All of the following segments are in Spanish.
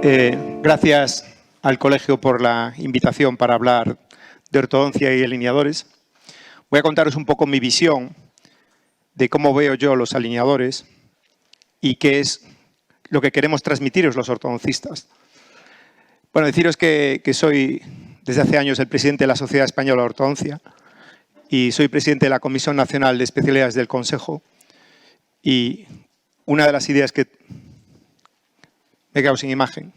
Gracias al colegio por la invitación para hablar de ortodoncia y alineadores. Voy a contaros un poco mi visión de cómo veo yo los alineadores y qué es lo que queremos transmitiros los ortodoncistas. Bueno, deciros que soy desde hace años el presidente de la Sociedad Española de Ortodoncia y soy presidente de la Comisión Nacional de Especialidades del Consejo. Y una de las ideas que... Me he quedado sin imagen.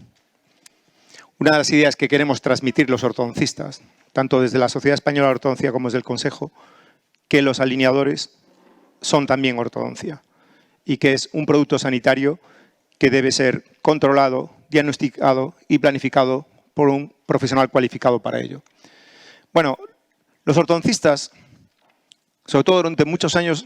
Una de las ideas que queremos transmitir los ortodoncistas, tanto desde la Sociedad Española de Ortodoncia como desde el Consejo, que los alineadores son también ortodoncia y que es un producto sanitario que debe ser controlado, diagnosticado y planificado por un profesional cualificado para ello. Bueno, los ortodoncistas, sobre todo durante muchos años,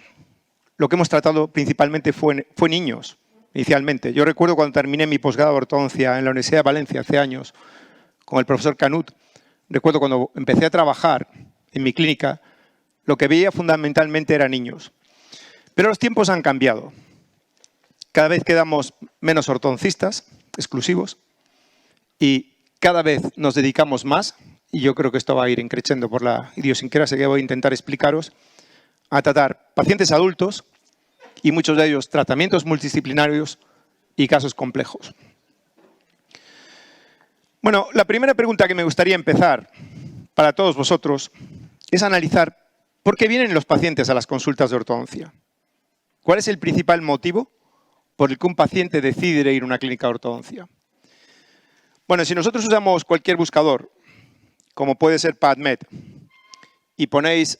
lo que hemos tratado principalmente fue niños, inicialmente. Yo recuerdo cuando terminé mi posgrado de ortodoncia en la Universidad de Valencia hace años, con el profesor Canut, recuerdo cuando empecé a trabajar en mi clínica, lo que veía fundamentalmente eran niños. Pero los tiempos han cambiado. Cada vez quedamos menos ortodoncistas exclusivos y cada vez nos dedicamos más, y yo creo que esto va a ir creciendo por la idiosincrasia que voy a intentar explicaros, a tratar pacientes adultos y muchos de ellos tratamientos multidisciplinarios y casos complejos. Bueno, la primera pregunta que me gustaría empezar para todos vosotros es analizar por qué vienen los pacientes a las consultas de ortodoncia. ¿Cuál es el principal motivo por el que un paciente decide ir a una clínica de ortodoncia? Bueno, si nosotros usamos cualquier buscador, como puede ser PubMed, y ponéis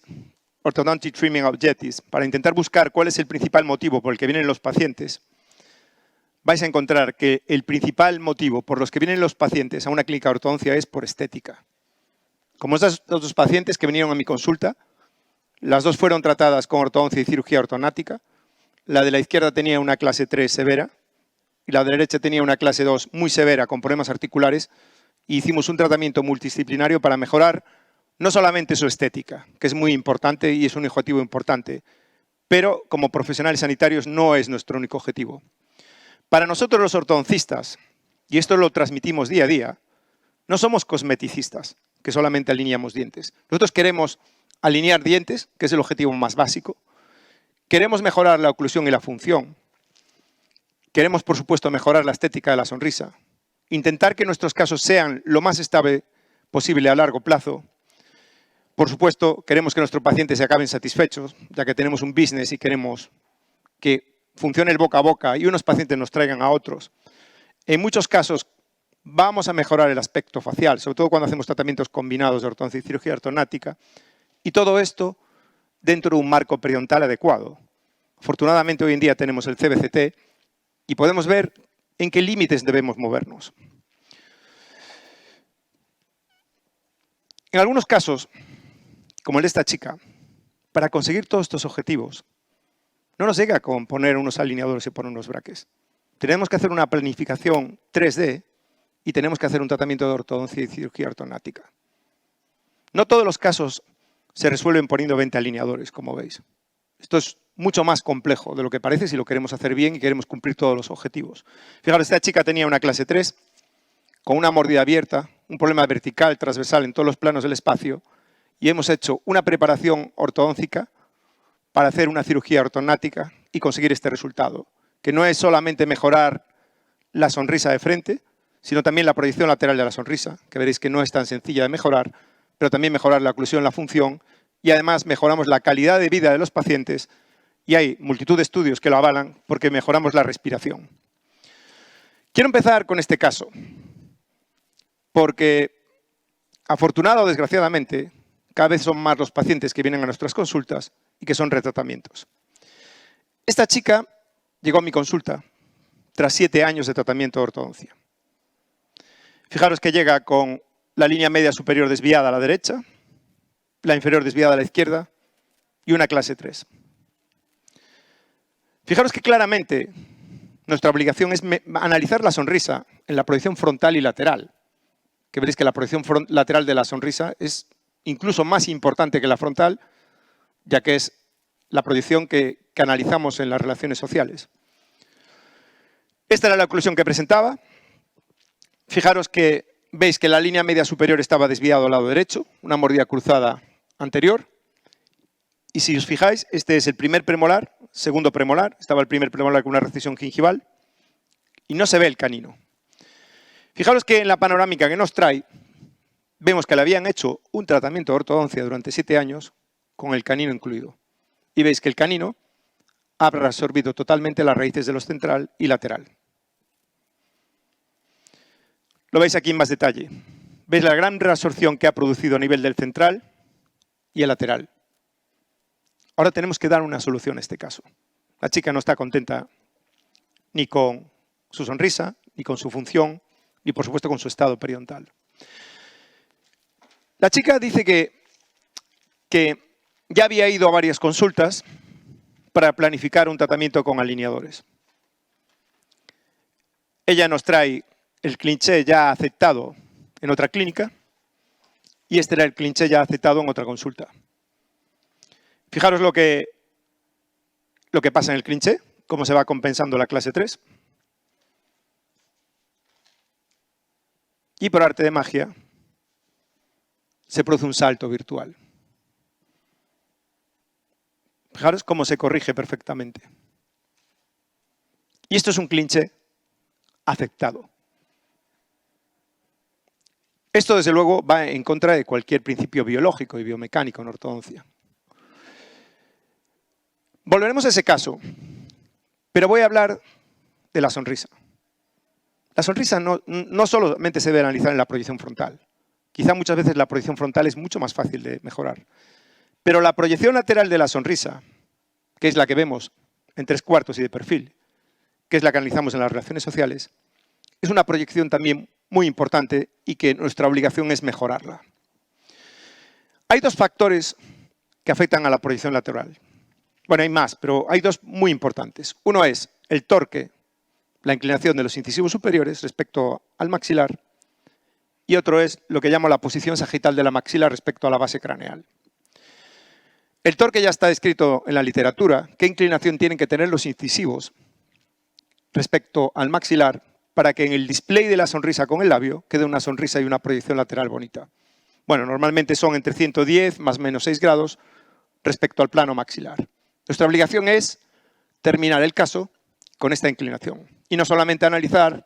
Orthodontic Treatment Objectives para intentar buscar cuál es el principal motivo por el que vienen los pacientes, vais a encontrar que el principal motivo por los que vienen los pacientes a una clínica de ortodoncia es por estética. Como estas dos pacientes que vinieron a mi consulta, las dos fueron tratadas con ortodoncia y cirugía ortognática. La de la izquierda tenía una clase 3 severa y la de la derecha tenía una clase 2 muy severa con problemas articulares. Y hicimos un tratamiento multidisciplinario para mejorar no solamente su estética, que es muy importante y es un objetivo importante, pero como profesionales sanitarios no es nuestro único objetivo. Para nosotros los ortodoncistas, y esto lo transmitimos día a día, no somos cosmeticistas, que solamente alineamos dientes. Nosotros queremos alinear dientes, que es el objetivo más básico. Queremos mejorar la oclusión y la función. Queremos, por supuesto, mejorar la estética de la sonrisa. Intentar que nuestros casos sean lo más estable posible a largo plazo. Por supuesto, queremos que nuestros pacientes se acaben satisfechos, ya que tenemos un business y queremos que funcione el boca a boca y unos pacientes nos traigan a otros. En muchos casos vamos a mejorar el aspecto facial, sobre todo cuando hacemos tratamientos combinados de ortodoncia y cirugía ortognática. Y todo esto dentro de un marco periodontal adecuado. Afortunadamente hoy en día tenemos el CBCT y podemos ver en qué límites debemos movernos. En algunos casos, como el de esta chica, para conseguir todos estos objetivos, no nos llega con poner unos alineadores y poner unos braques. Tenemos que hacer una planificación 3D y tenemos que hacer un tratamiento de ortodoncia y cirugía ortognática. No todos los casos se resuelven poniendo 20 alineadores, como veis. Esto es mucho más complejo de lo que parece si lo queremos hacer bien y queremos cumplir todos los objetivos. Fijaros, esta chica tenía una clase 3 con una mordida abierta, un problema vertical, transversal en todos los planos del espacio y hemos hecho una preparación ortodóntica para hacer una cirugía ortognática y conseguir este resultado, que no es solamente mejorar la sonrisa de frente, sino también la proyección lateral de la sonrisa, que veréis que no es tan sencilla de mejorar, pero también mejorar la oclusión, la función y además mejoramos la calidad de vida de los pacientes y hay multitud de estudios que lo avalan porque mejoramos la respiración. Quiero empezar con este caso porque, afortunado o desgraciadamente, cada vez son más los pacientes que vienen a nuestras consultas y que son retratamientos. Esta chica llegó a mi consulta tras 7 años de tratamiento de ortodoncia. Fijaros que llega con la línea media superior desviada a la derecha, la inferior desviada a la izquierda y una clase 3. Fijaros que claramente nuestra obligación es analizar la sonrisa en la proyección frontal y lateral, que veréis que la proyección lateral de la sonrisa es incluso más importante que la frontal, ya que es la proyección que analizamos en las relaciones sociales. Esta era la oclusión que presentaba. Fijaros que veis que la línea media superior estaba desviada al lado derecho, una mordida cruzada anterior. Y si os fijáis, este es el primer premolar, segundo premolar, estaba el primer premolar con una recesión gingival y no se ve el canino. Fijaros que en la panorámica que nos trae, vemos que le habían hecho un tratamiento de ortodoncia durante 7 años con el canino incluido. Y veis que el canino ha reabsorbido totalmente las raíces de los central y lateral. Lo veis aquí en más detalle. Veis la gran reabsorción que ha producido a nivel del central y el lateral. Ahora tenemos que dar una solución a este caso. La chica no está contenta ni con su sonrisa, ni con su función, ni por supuesto con su estado periodontal. La chica dice que ya había ido a varias consultas para planificar un tratamiento con alineadores. Ella nos trae el cliché ya aceptado en otra clínica y este era el cliché ya aceptado en otra consulta. Fijaros lo que pasa en el cliché, cómo se va compensando la clase 3. Y por arte de magia se produce un salto virtual. Fijaros cómo se corrige perfectamente. Y esto es un cliché aceptado. Esto, desde luego, va en contra de cualquier principio biológico y biomecánico en ortodoncia. Volveremos a ese caso, pero voy a hablar de la sonrisa. La sonrisa no solamente se debe analizar en la proyección frontal. Quizá muchas veces la proyección frontal es mucho más fácil de mejorar. Pero la proyección lateral de la sonrisa, que es la que vemos en 3/4 y de perfil, que es la que analizamos en las relaciones sociales, es una proyección también muy importante y que nuestra obligación es mejorarla. Hay 2 factores que afectan a la proyección lateral. Bueno, hay más, pero hay 2 muy importantes. Uno es el torque, la inclinación de los incisivos superiores respecto al maxilar, y otro es lo que llamo la posición sagital de la maxila respecto a la base craneal. El torque ya está descrito en la literatura, qué inclinación tienen que tener los incisivos respecto al maxilar para que en el display de la sonrisa con el labio quede una sonrisa y una proyección lateral bonita. Bueno, normalmente son entre 110 más o menos 6 grados respecto al plano maxilar. Nuestra obligación es terminar el caso con esta inclinación y no solamente analizar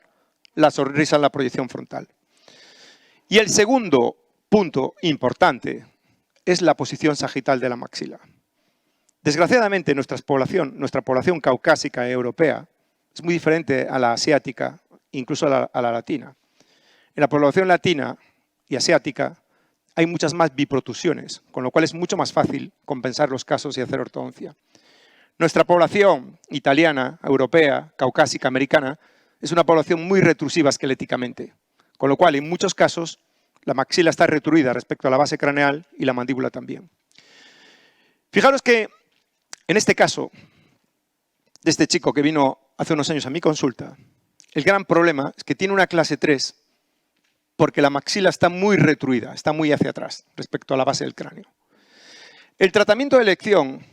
la sonrisa en la proyección frontal. Y el segundo punto importante es la posición sagital de la maxila. Desgraciadamente, nuestra población caucásica e europea es muy diferente a la asiática, incluso a la latina. En la población latina y asiática hay muchas más biprotusiones, con lo cual es mucho más fácil compensar los casos y hacer ortodoncia. Nuestra población italiana, europea, caucásica, americana, es una población muy retrusiva esqueléticamente, con lo cual en muchos casos la maxila está retruida respecto a la base craneal y la mandíbula también. Fijaros que en este caso de este chico que vino hace unos años a mi consulta, el gran problema es que tiene una clase 3 porque la maxila está muy retruida, está muy hacia atrás respecto a la base del cráneo. El tratamiento de elección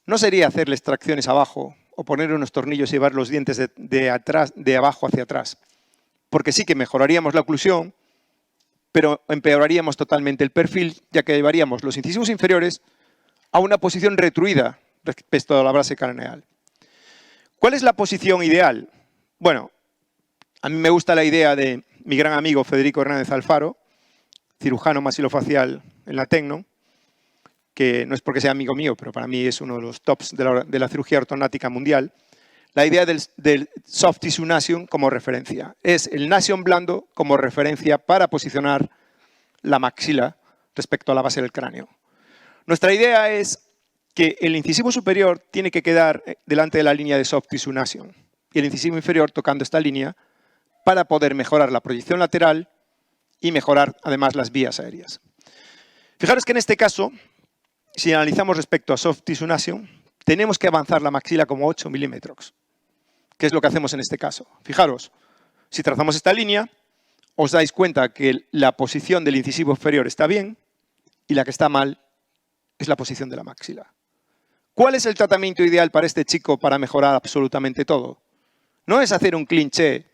no sería hacerle extracciones abajo o poner unos tornillos y llevar los dientes de abajo hacia atrás, porque sí que mejoraríamos la oclusión, pero empeoraríamos totalmente el perfil, ya que llevaríamos los incisivos inferiores a una posición retruida respecto a la base craneal. ¿Cuál es la posición ideal? Bueno, a mí me gusta la idea de mi gran amigo Federico Hernández Alfaro, cirujano masilofacial en la Tecno, que no es porque sea amigo mío, pero para mí es uno de los tops de la cirugía ortognática mundial. La idea del soft tissue nation como referencia. Es el nation blando como referencia para posicionar la maxila respecto a la base del cráneo. Nuestra idea es que el incisivo superior tiene que quedar delante de la línea de soft tissue nation y el incisivo inferior tocando esta línea para poder mejorar la proyección lateral y mejorar además las vías aéreas. Fijaros que en este caso, si analizamos respecto a soft tissue nation, tenemos que avanzar la maxila como 8 milímetros, que es lo que hacemos en este caso. Fijaros, si trazamos esta línea, os dais cuenta que la posición del incisivo inferior está bien y la que está mal es la posición de la maxila. ¿Cuál es el tratamiento ideal para este chico para mejorar absolutamente todo? No es hacer un cliché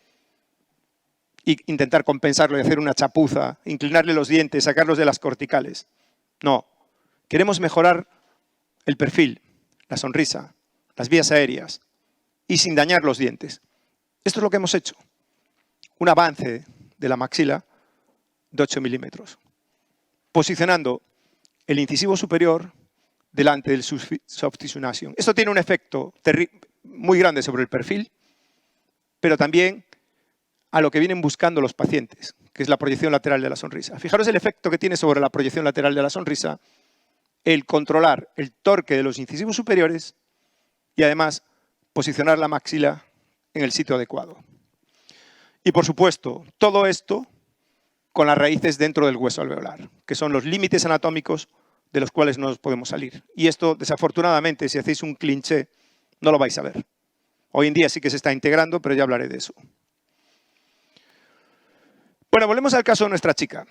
e intentar compensarlo y hacer una chapuza, inclinarle los dientes, sacarlos de las corticales. No, queremos mejorar el perfil, la sonrisa, las vías aéreas y sin dañar los dientes. Esto es lo que hemos hecho. Un avance de la maxila de 8 milímetros, posicionando el incisivo superior delante del soft tissue nation. Esto tiene un efecto muy grande sobre el perfil, pero también a lo que vienen buscando los pacientes, que es la proyección lateral de la sonrisa. Fijaros el efecto que tiene sobre la proyección lateral de la sonrisa el controlar el torque de los incisivos superiores y además posicionar la maxila en el sitio adecuado. Y por supuesto, todo esto con las raíces dentro del hueso alveolar, que son los límites anatómicos de los cuales no nos podemos salir. Y esto, desafortunadamente, si hacéis un cliché, no lo vais a ver. Hoy en día sí que se está integrando, pero ya hablaré de eso. Bueno, volvemos al caso de nuestra chica,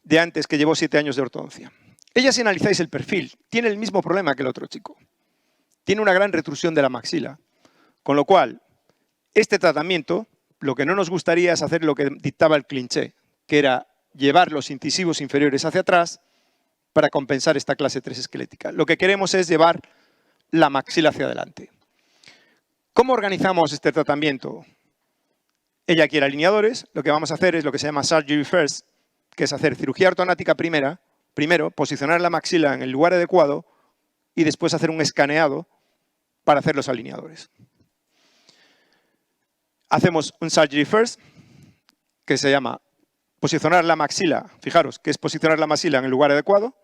de antes, que llevó 7 años de ortodoncia. Ella, si analizáis el perfil, tiene el mismo problema que el otro chico. Tiene una gran retrusión de la maxila, con lo cual, este tratamiento, lo que no nos gustaría es hacer lo que dictaba el cliché, que era llevar los incisivos inferiores hacia atrás para compensar esta clase 3 esquelética. Lo que queremos es llevar la maxila hacia adelante. ¿Cómo organizamos este tratamiento? Ella quiere alineadores, lo que vamos a hacer es lo que se llama surgery first, que es hacer cirugía ortonática primero, posicionar la maxila en el lugar adecuado y después hacer un escaneado para hacer los alineadores. Hacemos un surgery first, que se llama posicionar la maxila, fijaros, que es posicionar la maxila en el lugar adecuado.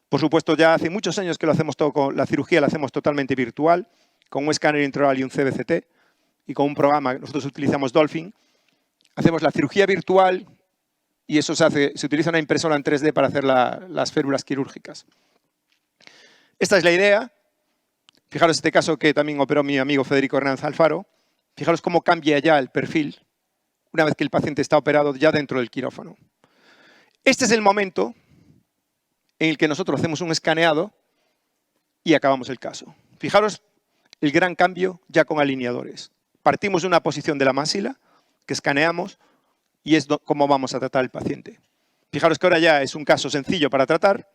Por supuesto, ya hace muchos años que lo hacemos todo con la cirugía, la hacemos totalmente virtual, con un escáner intraoral y un CBCT, y con un programa, nosotros utilizamos Dolphin. Hacemos la cirugía virtual y eso se utiliza una impresora en 3D para hacer las férulas quirúrgicas. Esta es la idea. Fijaros este caso que también operó mi amigo Federico Hernández Alfaro. Fijaros cómo cambia ya el perfil una vez que el paciente está operado ya dentro del quirófano. Este es el momento en el que nosotros hacemos un escaneado y acabamos el caso. Fijaros el gran cambio ya con alineadores. Partimos de una posición de la maxila que escaneamos y es cómo vamos a tratar al paciente. Fijaros que ahora ya es un caso sencillo para tratar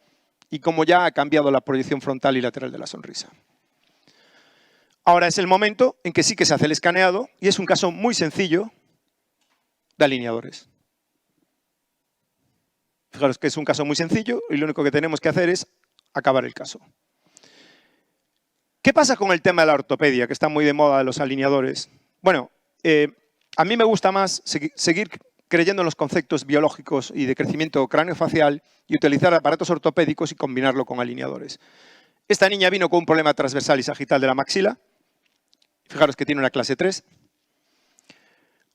y cómo ya ha cambiado la proyección frontal y lateral de la sonrisa. Ahora es el momento en que sí que se hace el escaneado y es un caso muy sencillo de alineadores. Fijaros que es un caso muy sencillo y lo único que tenemos que hacer es acabar el caso. ¿Qué pasa con el tema de la ortopedia, que está muy de moda de los alineadores? Bueno, a mí me gusta más seguir creyendo en los conceptos biológicos y de crecimiento craneofacial y utilizar aparatos ortopédicos y combinarlo con alineadores. Esta niña vino con un problema transversal y sagital de la maxila. Fijaros que tiene una clase 3.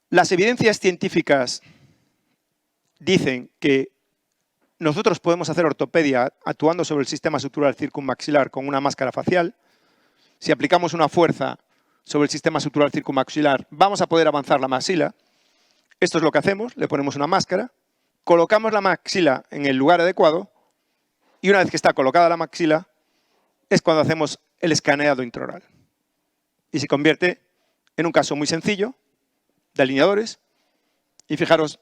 Las evidencias científicas dicen que nosotros podemos hacer ortopedia actuando sobre el sistema sutural circunmaxilar con una máscara facial. Si aplicamos una fuerza sobre el sistema sutural circunmaxilar, vamos a poder avanzar la maxila. Esto es lo que hacemos, le ponemos una máscara, colocamos la maxila en el lugar adecuado y una vez que está colocada la maxila, es cuando hacemos el escaneado intraoral. Y se convierte en un caso muy sencillo de alineadores. Y fijaros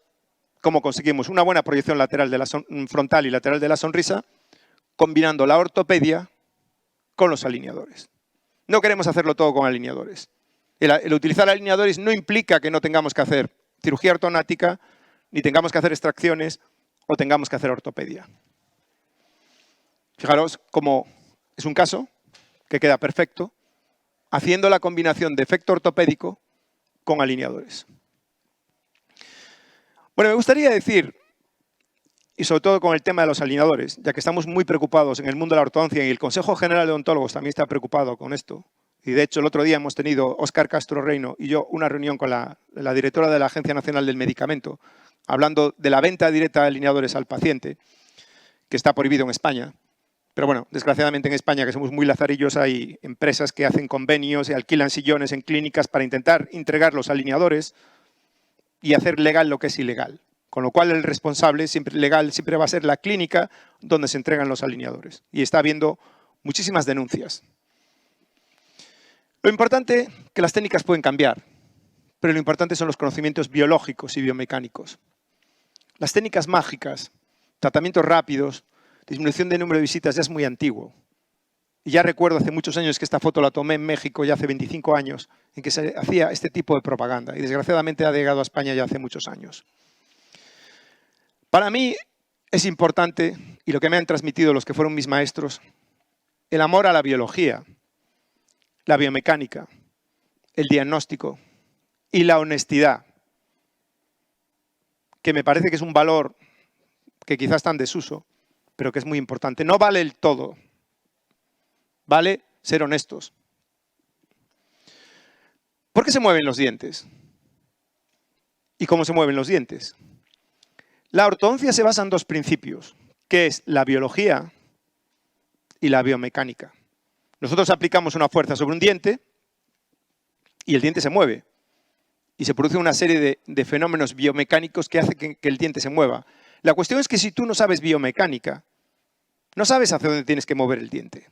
cómo conseguimos una buena proyección lateral de la frontal y lateral de la sonrisa, combinando la ortopedia con los alineadores. No queremos hacerlo todo con alineadores. El utilizar alineadores no implica que no tengamos que hacer cirugía ortonática, ni tengamos que hacer extracciones o tengamos que hacer ortopedia. Fijaros cómo es un caso que queda perfecto, haciendo la combinación de efecto ortopédico con alineadores. Bueno, me gustaría decir, y sobre todo con el tema de los alineadores, ya que estamos muy preocupados en el mundo de la ortodoncia y el Consejo General de Odontólogos también está preocupado con esto. Y de hecho, el otro día hemos tenido, Óscar Castro Reino y yo, una reunión con la directora de la Agencia Nacional del Medicamento, hablando de la venta directa de alineadores al paciente, que está prohibido en España. Pero bueno, desgraciadamente en España, que somos muy lazarillos, hay empresas que hacen convenios y alquilan sillones en clínicas para intentar entregar los alineadores y hacer legal lo que es ilegal. Con lo cual el responsable legal siempre va a ser la clínica donde se entregan los alineadores. Y está habiendo muchísimas denuncias. Lo importante es que las técnicas pueden cambiar. pero lo importante son los conocimientos biológicos y biomecánicos. Las técnicas mágicas, tratamientos rápidos, disminución de número de visitas ya es muy antiguo. Y ya recuerdo hace muchos años que esta foto la tomé en México ya hace 25 años, en que se hacía este tipo de propaganda. Y desgraciadamente ha llegado a España ya hace muchos años. Para mí es importante, y lo que me han transmitido los que fueron mis maestros, el amor a la biología, la biomecánica, el diagnóstico y la honestidad, que me parece que es un valor que quizás está en desuso, pero que es muy importante. No vale el todo, vale ser honestos. ¿Por qué se mueven los dientes? ¿Y cómo se mueven los dientes? La ortodoncia se basa en dos principios, que es la biología y la biomecánica. Nosotros aplicamos una fuerza sobre un diente y el diente se mueve. Y se produce una serie de fenómenos biomecánicos que hacen que el diente se mueva. La cuestión es que si tú no sabes biomecánica, no sabes hacia dónde tienes que mover el diente.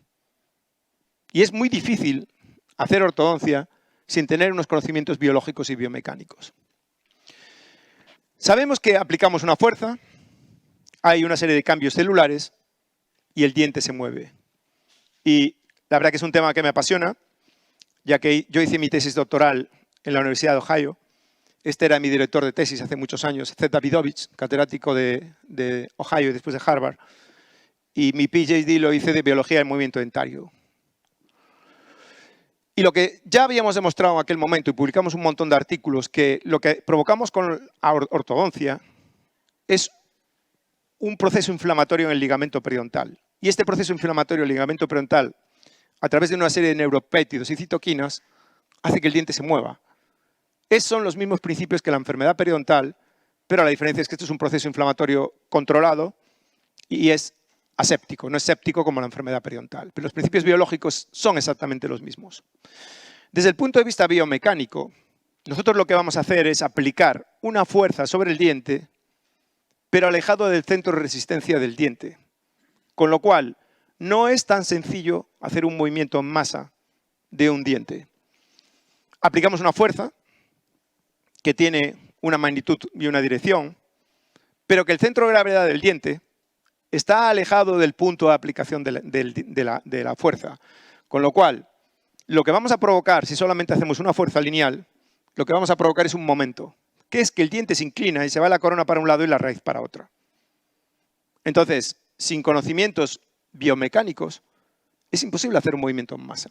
Y es muy difícil hacer ortodoncia sin tener unos conocimientos biológicos y biomecánicos. Sabemos que aplicamos una fuerza, hay una serie de cambios celulares y el diente se mueve. Y la verdad que es un tema que me apasiona, ya que yo hice mi tesis doctoral en la Universidad de Ohio. Este era mi director de tesis hace muchos años, Zed Davidovich, catedrático de Ohio y después de Harvard. Y mi PhD lo hice de biología del movimiento dentario. Y lo que ya habíamos demostrado en aquel momento, y publicamos un montón de artículos, que lo que provocamos con la ortodoncia es un proceso inflamatorio en el ligamento periodontal. Y este proceso inflamatorio en el ligamento periodontal, a través de una serie de neuropéptidos y citoquinas, hace que el diente se mueva. Esos son los mismos principios que la enfermedad periodontal, pero la diferencia es que esto es un proceso inflamatorio controlado y es aséptico, no es séptico como la enfermedad periodontal. Pero los principios biológicos son exactamente los mismos. Desde el punto de vista biomecánico, nosotros lo que vamos a hacer es aplicar una fuerza sobre el diente, pero alejado del centro de resistencia del diente. Con lo cual, no es tan sencillo hacer un movimiento en masa de un diente. Aplicamos una fuerza que tiene una magnitud y una dirección, pero que el centro de gravedad del diente está alejado del punto de aplicación de la fuerza. Con lo cual, lo que vamos a provocar, si solamente hacemos una fuerza lineal, lo que vamos a provocar es un momento, que es que el diente se inclina y se va la corona para un lado y la raíz para otro. Entonces, sin conocimientos biomecánicos, es imposible hacer un movimiento en masa.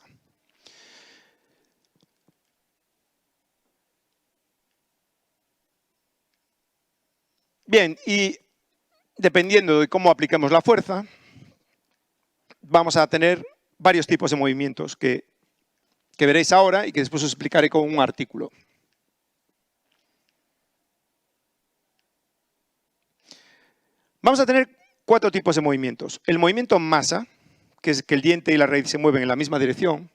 Bien, y dependiendo de cómo apliquemos la fuerza, vamos a tener varios tipos de movimientos que veréis ahora y que después os explicaré con un artículo. Vamos a tener 4 tipos de movimientos. El movimiento en masa, que es que el diente y la raíz se mueven en la misma dirección.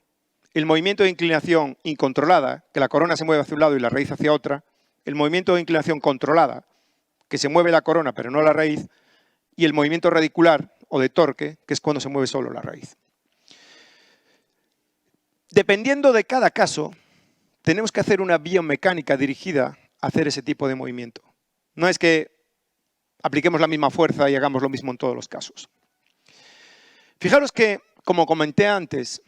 El movimiento de inclinación incontrolada, que la corona se mueve hacia un lado y la raíz hacia otra. El movimiento de inclinación controlada, que se mueve la corona pero no la raíz. Y el movimiento radicular o de torque, que es cuando se mueve solo la raíz. Dependiendo de cada caso, tenemos que hacer una biomecánica dirigida a hacer ese tipo de movimiento. No es que apliquemos la misma fuerza y hagamos lo mismo en todos los casos. Fijaros que, como comenté antes,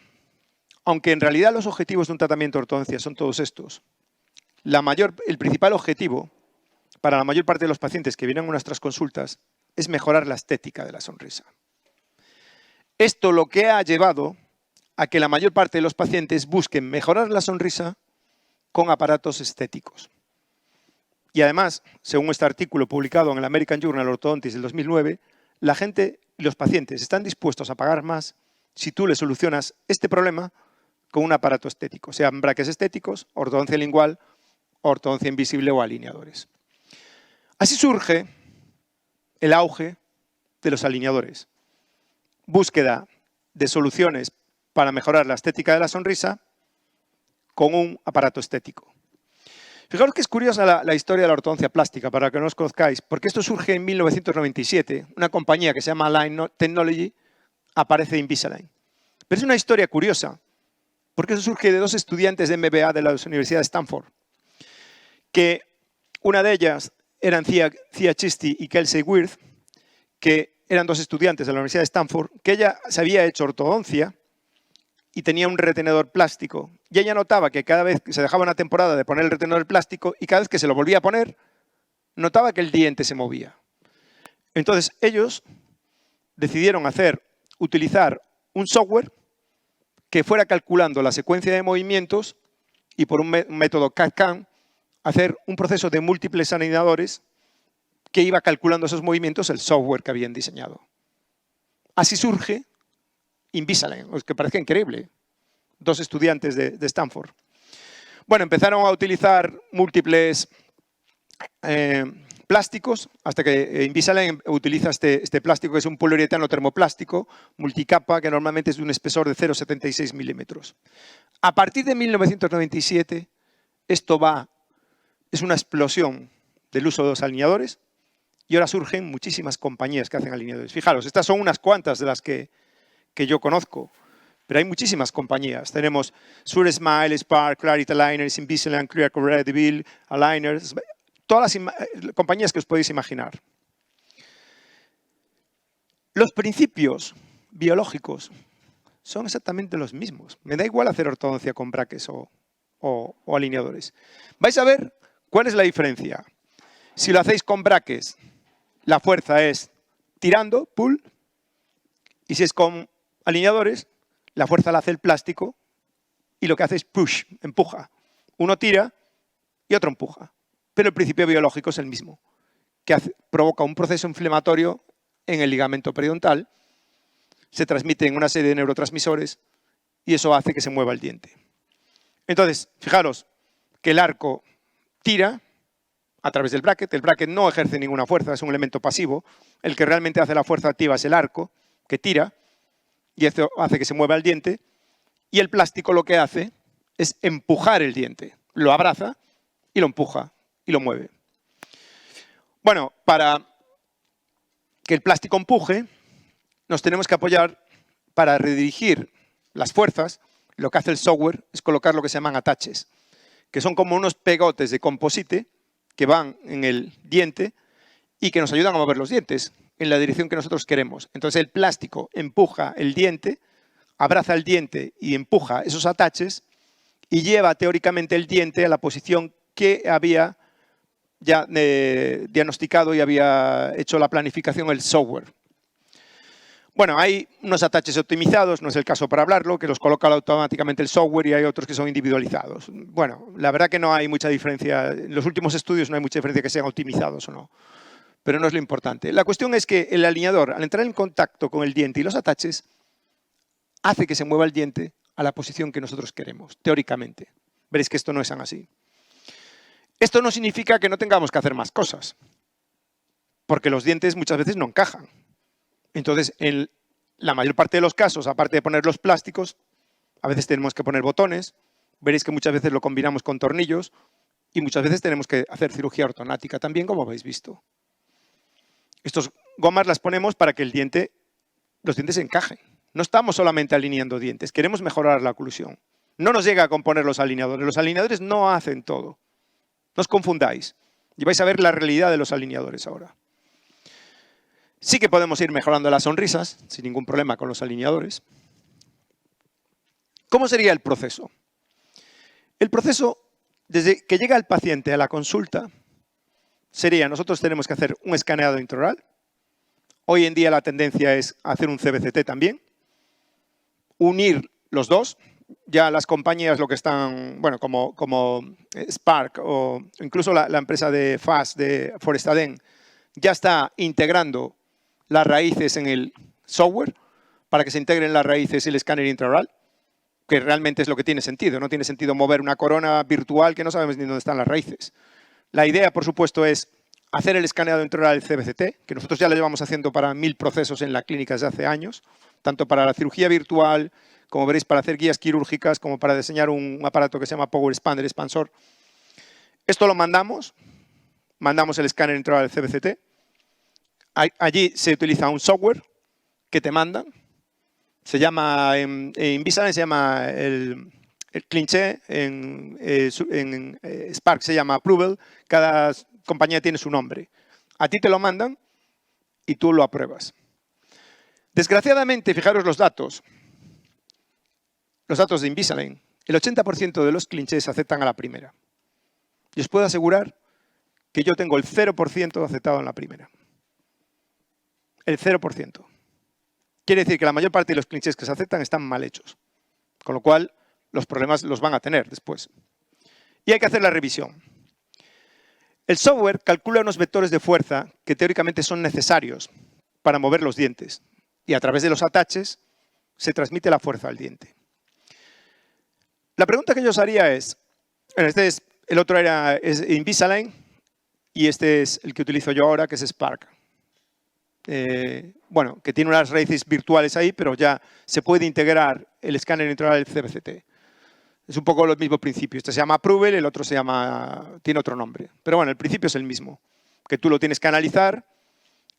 aunque en realidad los objetivos de un tratamiento de ortodoncia son todos estos, el principal objetivo para la mayor parte de los pacientes que vienen a nuestras consultas es mejorar la estética de la sonrisa. Esto lo que ha llevado a que la mayor parte de los pacientes busquen mejorar la sonrisa con aparatos estéticos. Y además, según este artículo publicado en el American Journal of Orthodontics del 2009, la gente y los pacientes están dispuestos a pagar más si tú les solucionas este problema con un aparato estético, sean brackets estéticos, ortodoncia lingual, ortodoncia invisible o alineadores. Así surge el auge de los alineadores. Búsqueda de soluciones para mejorar la estética de la sonrisa con un aparato estético. Fijaros que es curiosa la historia de la ortodoncia plástica, para que no os conozcáis, porque esto surge en 1997. Una compañía que se llama Align Technology aparece Invisalign. Pero es una historia curiosa, porque eso surge de 2 estudiantes de MBA de la Universidad de Stanford. que una de ellas eran Thea Chiste y Kelsey Wirth, que eran dos estudiantes de la Universidad de Stanford, que ella se había hecho ortodoncia y tenía un retenedor plástico. Y ella notaba que cada vez que se dejaba una temporada de poner el retenedor plástico y cada vez que se lo volvía a poner, notaba que el diente se movía. Entonces ellos decidieron utilizar un software que fuera calculando la secuencia de movimientos y por un método CAD-CAM hacer un proceso de múltiples alineadores que iba calculando esos movimientos el software que habían diseñado. Así surge Invisalign, que parece increíble. Dos estudiantes de Stanford. Bueno, empezaron a utilizar múltiples plásticos hasta que Invisalign utiliza este plástico que es un poliuretano termoplástico multicapa que normalmente es de un espesor de 0,76 milímetros. A partir de 1997 esto es una explosión del uso de los alineadores y ahora surgen muchísimas compañías que hacen alineadores. Fijaros, estas son unas cuantas de las que yo conozco, pero hay muchísimas compañías. Tenemos SureSmile, Spark, Clarity Aligners, Invisalign, Clear Correctable, Aligners, todas las compañías que os podéis imaginar. Los principios biológicos son exactamente los mismos. Me da igual hacer ortodoncia con brackets o alineadores. Vais a ver cuál es la diferencia. Si lo hacéis con brackets, la fuerza es tirando, pull, y si es con alineadores, la fuerza la hace el plástico y lo que hace es push, empuja. Uno tira y otro empuja. Pero el principio biológico es el mismo, que provoca un proceso inflamatorio en el ligamento periodontal, se transmite en una serie de neurotransmisores y eso hace que se mueva el diente. Entonces, fijaros que el arco tira a través del bracket. El bracket no ejerce ninguna fuerza, es un elemento pasivo. El que realmente hace la fuerza activa es el arco, que tira, y esto hace que se mueva el diente. Y el plástico lo que hace es empujar el diente. Lo abraza y lo empuja y lo mueve. Bueno, para que el plástico empuje, nos tenemos que apoyar para redirigir las fuerzas. Lo que hace el software es colocar lo que se llaman attaches, que son como unos pegotes de composite que van en el diente y que nos ayudan a mover los dientes en la dirección que nosotros queremos. Entonces el plástico empuja el diente, abraza el diente y empuja esos attaches y lleva teóricamente el diente a la posición que había ya diagnosticado y había hecho la planificación el software. Bueno, hay unos attaches optimizados, no es el caso para hablarlo, que los coloca automáticamente el software y hay otros que son individualizados. Bueno, la verdad que no hay mucha diferencia. En los últimos estudios no hay mucha diferencia que sean optimizados o no. Pero no es lo importante. La cuestión es que el alineador, al entrar en contacto con el diente y los attaches, hace que se mueva el diente a la posición que nosotros queremos, teóricamente. Veréis que esto no es tan así. Esto no significa que no tengamos que hacer más cosas, porque los dientes muchas veces no encajan. Entonces, en la mayor parte de los casos, aparte de poner los plásticos, a veces tenemos que poner botones. Veréis que muchas veces lo combinamos con tornillos y muchas veces tenemos que hacer cirugía ortonática también, como habéis visto. Estas gomas las ponemos para que los dientes encajen. No estamos solamente alineando dientes, queremos mejorar la oclusión. No nos llega a componer los alineadores. Los alineadores no hacen todo. No os confundáis. Y vais a ver la realidad de los alineadores ahora. Sí que podemos ir mejorando las sonrisas, sin ningún problema con los alineadores. ¿Cómo sería el proceso? El proceso, desde que llega el paciente a la consulta, sería, nosotros tenemos que hacer un escaneado intraoral. Hoy en día la tendencia es hacer un CBCT también. Unir los dos. Ya las compañías lo que están, bueno, como Spark o incluso la empresa de FAS, de Forestaden, ya está integrando las raíces en el software para que se integren las raíces y el escáner intraoral, que realmente es lo que tiene sentido. No tiene sentido mover una corona virtual que no sabemos ni dónde están las raíces. La idea, por supuesto, es hacer el escaneado intraoral del CBCT, que nosotros ya lo llevamos haciendo para 1000 procesos en la clínica desde hace años, tanto para la cirugía virtual, como veréis, para hacer guías quirúrgicas, como para diseñar un aparato que se llama Power Expander, expansor. Esto lo mandamos el escáner intraoral del CBCT. Allí se utiliza un software que te mandan. Se llama, en Invisalign se llama el El cliché en Spark se llama approval, cada compañía tiene su nombre. A ti te lo mandan y tú lo apruebas. Desgraciadamente, fijaros los datos de Invisalign. El 80% de los clichés se aceptan a la primera. Y os puedo asegurar que yo tengo el 0% aceptado en la primera. El 0%. Quiere decir que la mayor parte de los clichés que se aceptan están mal hechos. Con lo cual, los problemas los van a tener después. Y hay que hacer la revisión. El software calcula unos vectores de fuerza que teóricamente son necesarios para mover los dientes. Y a través de los ataches se transmite la fuerza al diente. La pregunta que yo os haría es, el otro es Invisalign y este es el que utilizo yo ahora, que es Spark. Bueno, que tiene unas raíces virtuales ahí, pero ya se puede integrar el escáner intraoral del CBCT. Es un poco el mismo principio. Este se llama Approval, el otro tiene otro nombre. Pero bueno, el principio es el mismo. Que tú lo tienes que analizar,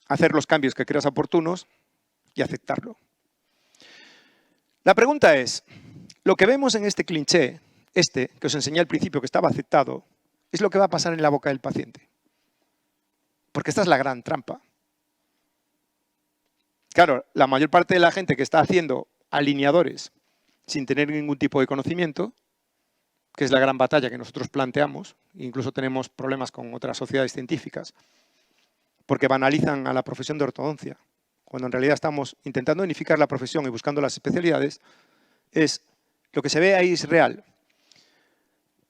hacer los cambios que creas oportunos y aceptarlo. La pregunta es, lo que vemos en este cliché, que os enseñé al principio que estaba aceptado, es lo que va a pasar en la boca del paciente. Porque esta es la gran trampa. Claro, la mayor parte de la gente que está haciendo alineadores sin tener ningún tipo de conocimiento, que es la gran batalla que nosotros planteamos, incluso tenemos problemas con otras sociedades científicas, porque banalizan a la profesión de ortodoncia, cuando en realidad estamos intentando unificar la profesión y buscando las especialidades, lo que se ve ahí es real.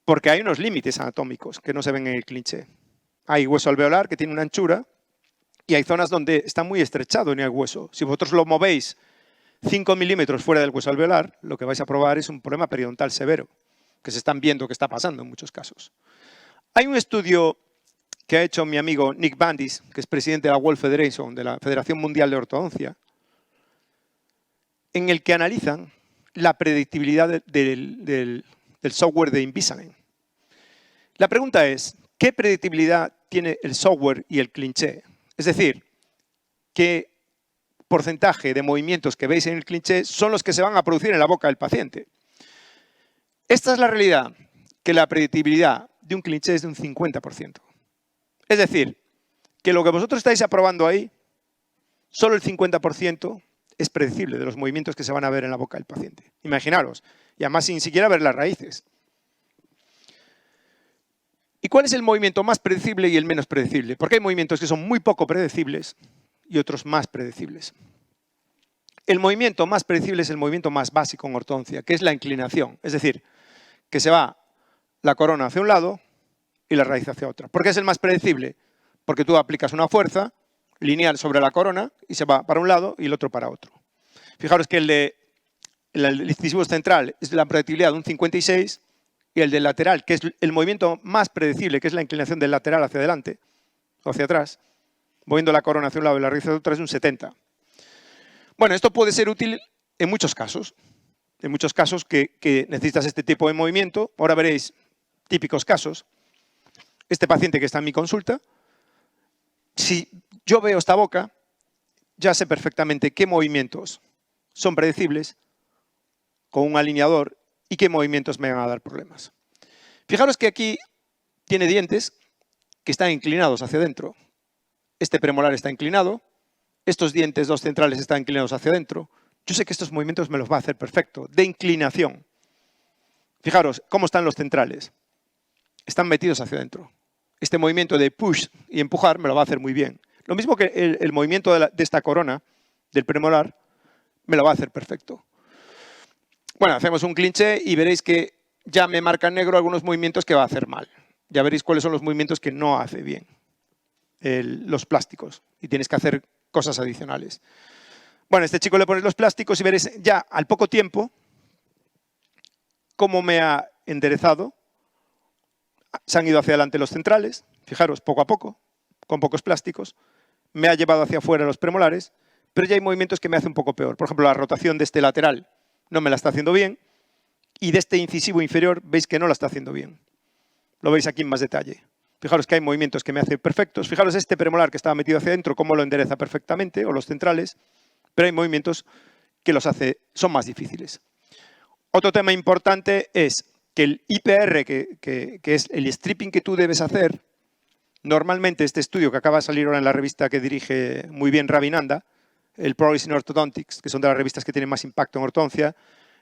Porque hay unos límites anatómicos que no se ven en el cliché. Hay hueso alveolar que tiene una anchura y hay zonas donde está muy estrechado en el hueso. Si vosotros lo movéis 5 milímetros fuera del hueso alveolar, lo que vais a probar es un problema periodontal severo, que se están viendo que está pasando en muchos casos. Hay un estudio que ha hecho mi amigo Nick Bandis, que es presidente de la World Federation, de la Federación Mundial de Ortodoncia, en el que analizan la predictibilidad del software de Invisalign. La pregunta es, ¿qué predictibilidad tiene el software y el cliché? Es decir, ¿qué porcentaje de movimientos que veis en el cliché son los que se van a producir en la boca del paciente? Esta es la realidad, que la predictibilidad de un cliché es de un 50%. Es decir, que lo que vosotros estáis aprobando ahí, solo el 50% es predecible de los movimientos que se van a ver en la boca del paciente. Imaginaros, y además sin siquiera ver las raíces. ¿Y cuál es el movimiento más predecible y el menos predecible? Porque hay movimientos que son muy poco predecibles y otros más predecibles. El movimiento más predecible es el movimiento más básico en ortodoncia, que es la inclinación. Es decir, que se va la corona hacia un lado y la raíz hacia otra. ¿Por qué es el más predecible? Porque tú aplicas una fuerza lineal sobre la corona y se va para un lado y el otro para otro. Fijaros que el incisivo central es la predictibilidad de un 56 y el del lateral, que es el movimiento más predecible, que es la inclinación del lateral hacia adelante o hacia atrás, moviendo la corona hacia un lado y la raíz hacia otro, es un 70. Bueno, esto puede ser útil en muchos casos. En muchos casos que necesitas este tipo de movimiento. Ahora veréis típicos casos. Este paciente que está en mi consulta, si yo veo esta boca, ya sé perfectamente qué movimientos son predecibles con un alineador y qué movimientos me van a dar problemas. Fijaros que aquí tiene dientes que están inclinados hacia adentro. Este premolar está inclinado, estos dientes, dos centrales, están inclinados hacia adentro. Yo sé que estos movimientos me los va a hacer perfecto, de inclinación. Fijaros cómo están los centrales. Están metidos hacia adentro. Este movimiento de push y empujar me lo va a hacer muy bien. Lo mismo que el movimiento de esta corona, del premolar, me lo va a hacer perfecto. Bueno, hacemos un cliché y veréis que ya me marca en negro algunos movimientos que va a hacer mal. Ya veréis cuáles son los movimientos que no hace bien los plásticos y tienes que hacer cosas adicionales. Bueno, a este chico le pones los plásticos y veréis ya al poco tiempo cómo me ha enderezado. Se han ido hacia adelante los centrales, fijaros, poco a poco, con pocos plásticos. Me ha llevado hacia afuera los premolares, pero ya hay movimientos que me hacen un poco peor. Por ejemplo, la rotación de este lateral no me la está haciendo bien y de este incisivo inferior veis que no la está haciendo bien. Lo veis aquí en más detalle. Fijaros que hay movimientos que me hacen perfectos. Fijaros este premolar que estaba metido hacia adentro, cómo lo endereza perfectamente, o los centrales, pero hay movimientos que los son más difíciles. Otro tema importante es que el IPR, que es el stripping que tú debes hacer, normalmente este estudio que acaba de salir ahora en la revista que dirige muy bien Ravinanda, el Progress in Orthodontics, que son de las revistas que tienen más impacto en ortodoncia,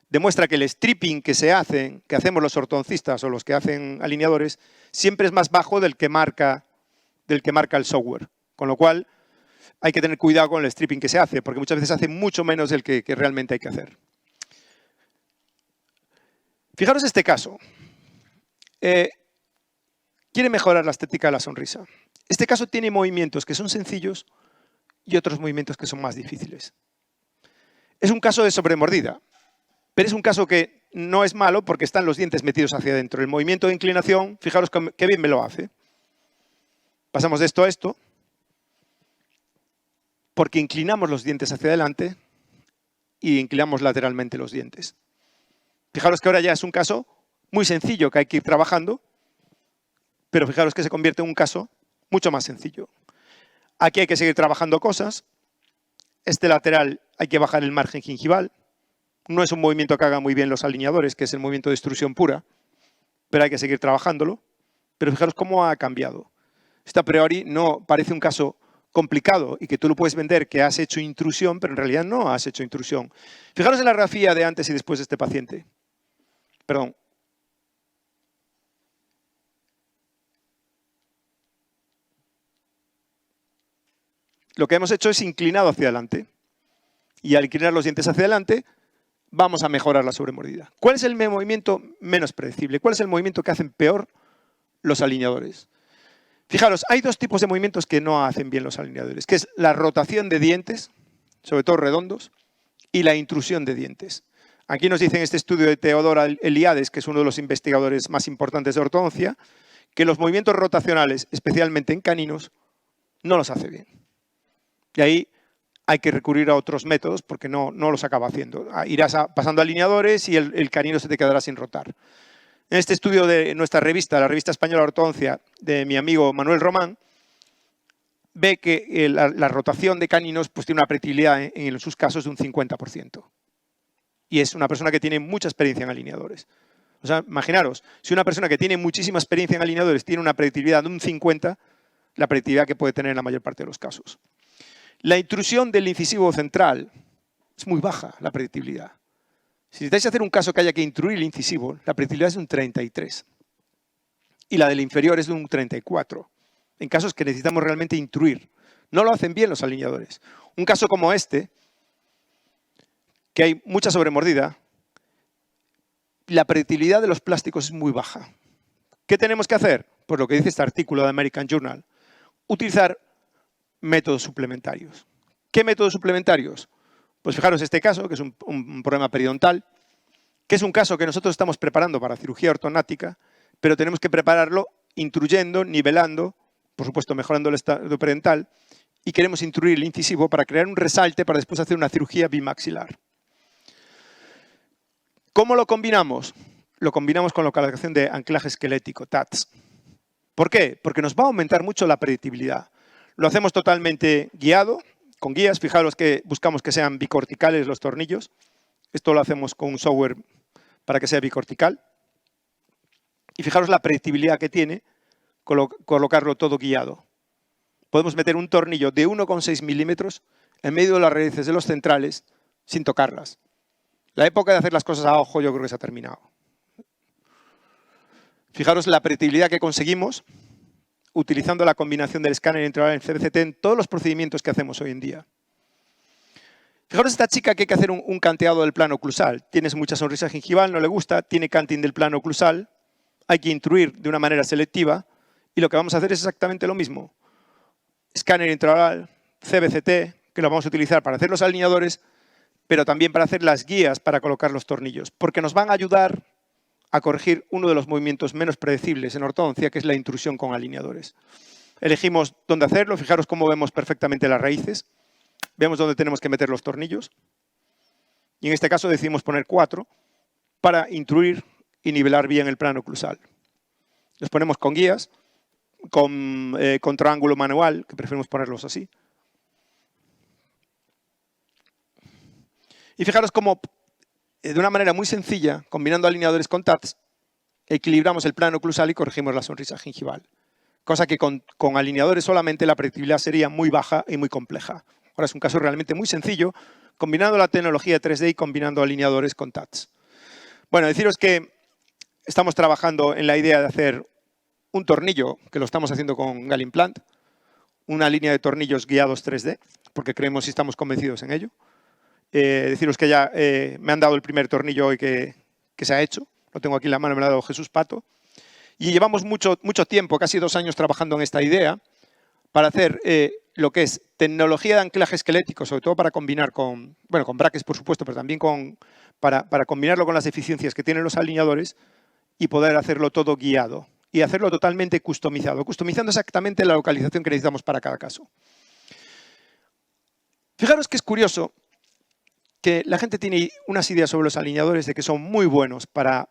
demuestra que el stripping que hacemos los ortodoncistas o los que hacen alineadores, siempre es más bajo del que marca el software. Con lo cual, hay que tener cuidado con el stripping que se hace, porque muchas veces se hace mucho menos del que realmente hay que hacer. Fijaros este caso. Quiere mejorar la estética de la sonrisa. Este caso tiene movimientos que son sencillos y otros movimientos que son más difíciles. Es un caso de sobremordida, pero es un caso que no es malo porque están los dientes metidos hacia adentro. El movimiento de inclinación, fijaros qué bien me lo hace. Pasamos de esto a esto, porque inclinamos los dientes hacia adelante y inclinamos lateralmente los dientes. Fijaros que ahora ya es un caso muy sencillo que hay que ir trabajando, pero fijaros que se convierte en un caso mucho más sencillo. Aquí hay que seguir trabajando cosas. Este lateral hay que bajar el margen gingival. No es un movimiento que haga muy bien los alineadores, que es el movimiento de extrusión pura, pero hay que seguir trabajándolo. Pero fijaros cómo ha cambiado. Esto a priori no parece un caso complicado y que tú lo puedes vender que has hecho intrusión, pero en realidad no has hecho intrusión. Fijaros en la radiografía de antes y después de este paciente. Perdón. Lo que hemos hecho es inclinado hacia adelante. Y al inclinar los dientes hacia adelante, vamos a mejorar la sobremordida. ¿Cuál es el movimiento menos predecible? ¿Cuál es el movimiento que hacen peor los alineadores? Fijaros, hay dos tipos de movimientos que no hacen bien los alineadores, que es la rotación de dientes, sobre todo redondos, y la intrusión de dientes. Aquí nos dice en este estudio de Teodora Eliades, que es uno de los investigadores más importantes de ortodoncia, que los movimientos rotacionales, especialmente en caninos, no los hace bien. Y ahí hay que recurrir a otros métodos porque no los acaba haciendo. Irás pasando alineadores y el canino se te quedará sin rotar. En este estudio de nuestra revista, la revista española de ortodoncia, de mi amigo Manuel Román, ve que la rotación de caninos pues, tiene una predictibilidad en sus casos de un 50%. Y es una persona que tiene mucha experiencia en alineadores. O sea, imaginaros, si una persona que tiene muchísima experiencia en alineadores tiene una predictibilidad de un 50%, la predictibilidad que puede tener en la mayor parte de los casos. La intrusión del incisivo central es muy baja, la predictibilidad. Si necesitáis hacer un caso que haya que intruir el incisivo, la predictibilidad es de un 33. Y la del inferior es de un 34. En casos que necesitamos realmente intruir. No lo hacen bien los alineadores. Un caso como este, que hay mucha sobremordida, la predictibilidad de los plásticos es muy baja. ¿Qué tenemos que hacer? Pues lo que dice este artículo de American Journal. Utilizar métodos suplementarios. ¿Qué métodos suplementarios? Pues fijaros este caso, que es un problema periodontal, que es un caso que nosotros estamos preparando para cirugía ortognática, pero tenemos que prepararlo intruyendo, nivelando, por supuesto mejorando el estado periodontal, y queremos intruir el incisivo para crear un resalte para después hacer una cirugía bimaxilar. ¿Cómo lo combinamos? Lo combinamos con localización de anclaje esquelético, TATS. ¿Por qué? Porque nos va a aumentar mucho la predictibilidad. Lo hacemos totalmente guiado, con guías. Fijaros que buscamos que sean bicorticales los tornillos. Esto lo hacemos con un software para que sea bicortical. Y fijaros la predictibilidad que tiene colocarlo todo guiado. Podemos meter un tornillo de 1,6 milímetros en medio de las raíces de los centrales sin tocarlas. La época de hacer las cosas a ojo yo creo que se ha terminado. Fijaros la predictibilidad que conseguimos utilizando la combinación del escáner intraoral en CBCT en todos los procedimientos que hacemos hoy en día. Fijaros esta chica que hay que hacer un canteado del plano oclusal. Tienes mucha sonrisa gingival, no le gusta, tiene canting del plano oclusal, hay que intruir de una manera selectiva y lo que vamos a hacer es exactamente lo mismo. Escáner intraoral, CBCT, que lo vamos a utilizar para hacer los alineadores, pero también para hacer las guías para colocar los tornillos, porque nos van a ayudar a corregir uno de los movimientos menos predecibles en ortodoncia, que es la intrusión con alineadores. Elegimos dónde hacerlo, fijaros cómo vemos perfectamente las raíces, vemos dónde tenemos que meter los tornillos, y en este caso decidimos poner 4 para intruir y nivelar bien el plano oclusal. Los ponemos con guías, con triángulo manual, que preferimos ponerlos así. Y fijaros cómo de una manera muy sencilla, combinando alineadores con TATS, equilibramos el plano oclusal y corregimos la sonrisa gingival. Cosa que con alineadores solamente la predictibilidad sería muy baja y muy compleja. Ahora es un caso realmente muy sencillo, combinando la tecnología de 3D y combinando alineadores con TATS. Bueno, deciros que estamos trabajando en la idea de hacer un tornillo, que lo estamos haciendo con Galimplant, una línea de tornillos guiados 3D, porque creemos y estamos convencidos en ello. Deciros que ya me han dado el primer tornillo hoy que se ha hecho. Lo tengo aquí en la mano, me lo ha dado Jesús Pato. Y llevamos mucho tiempo, casi 2 años, trabajando en esta idea para hacer lo que es tecnología de anclaje esquelético, sobre todo para combinar con brackets, por supuesto, pero también para combinarlo con las eficiencias que tienen los alineadores y poder hacerlo todo guiado y hacerlo totalmente customizado, customizando exactamente la localización que necesitamos para cada caso. Fijaros que es curioso que la gente tiene unas ideas sobre los alineadores de que son muy buenos para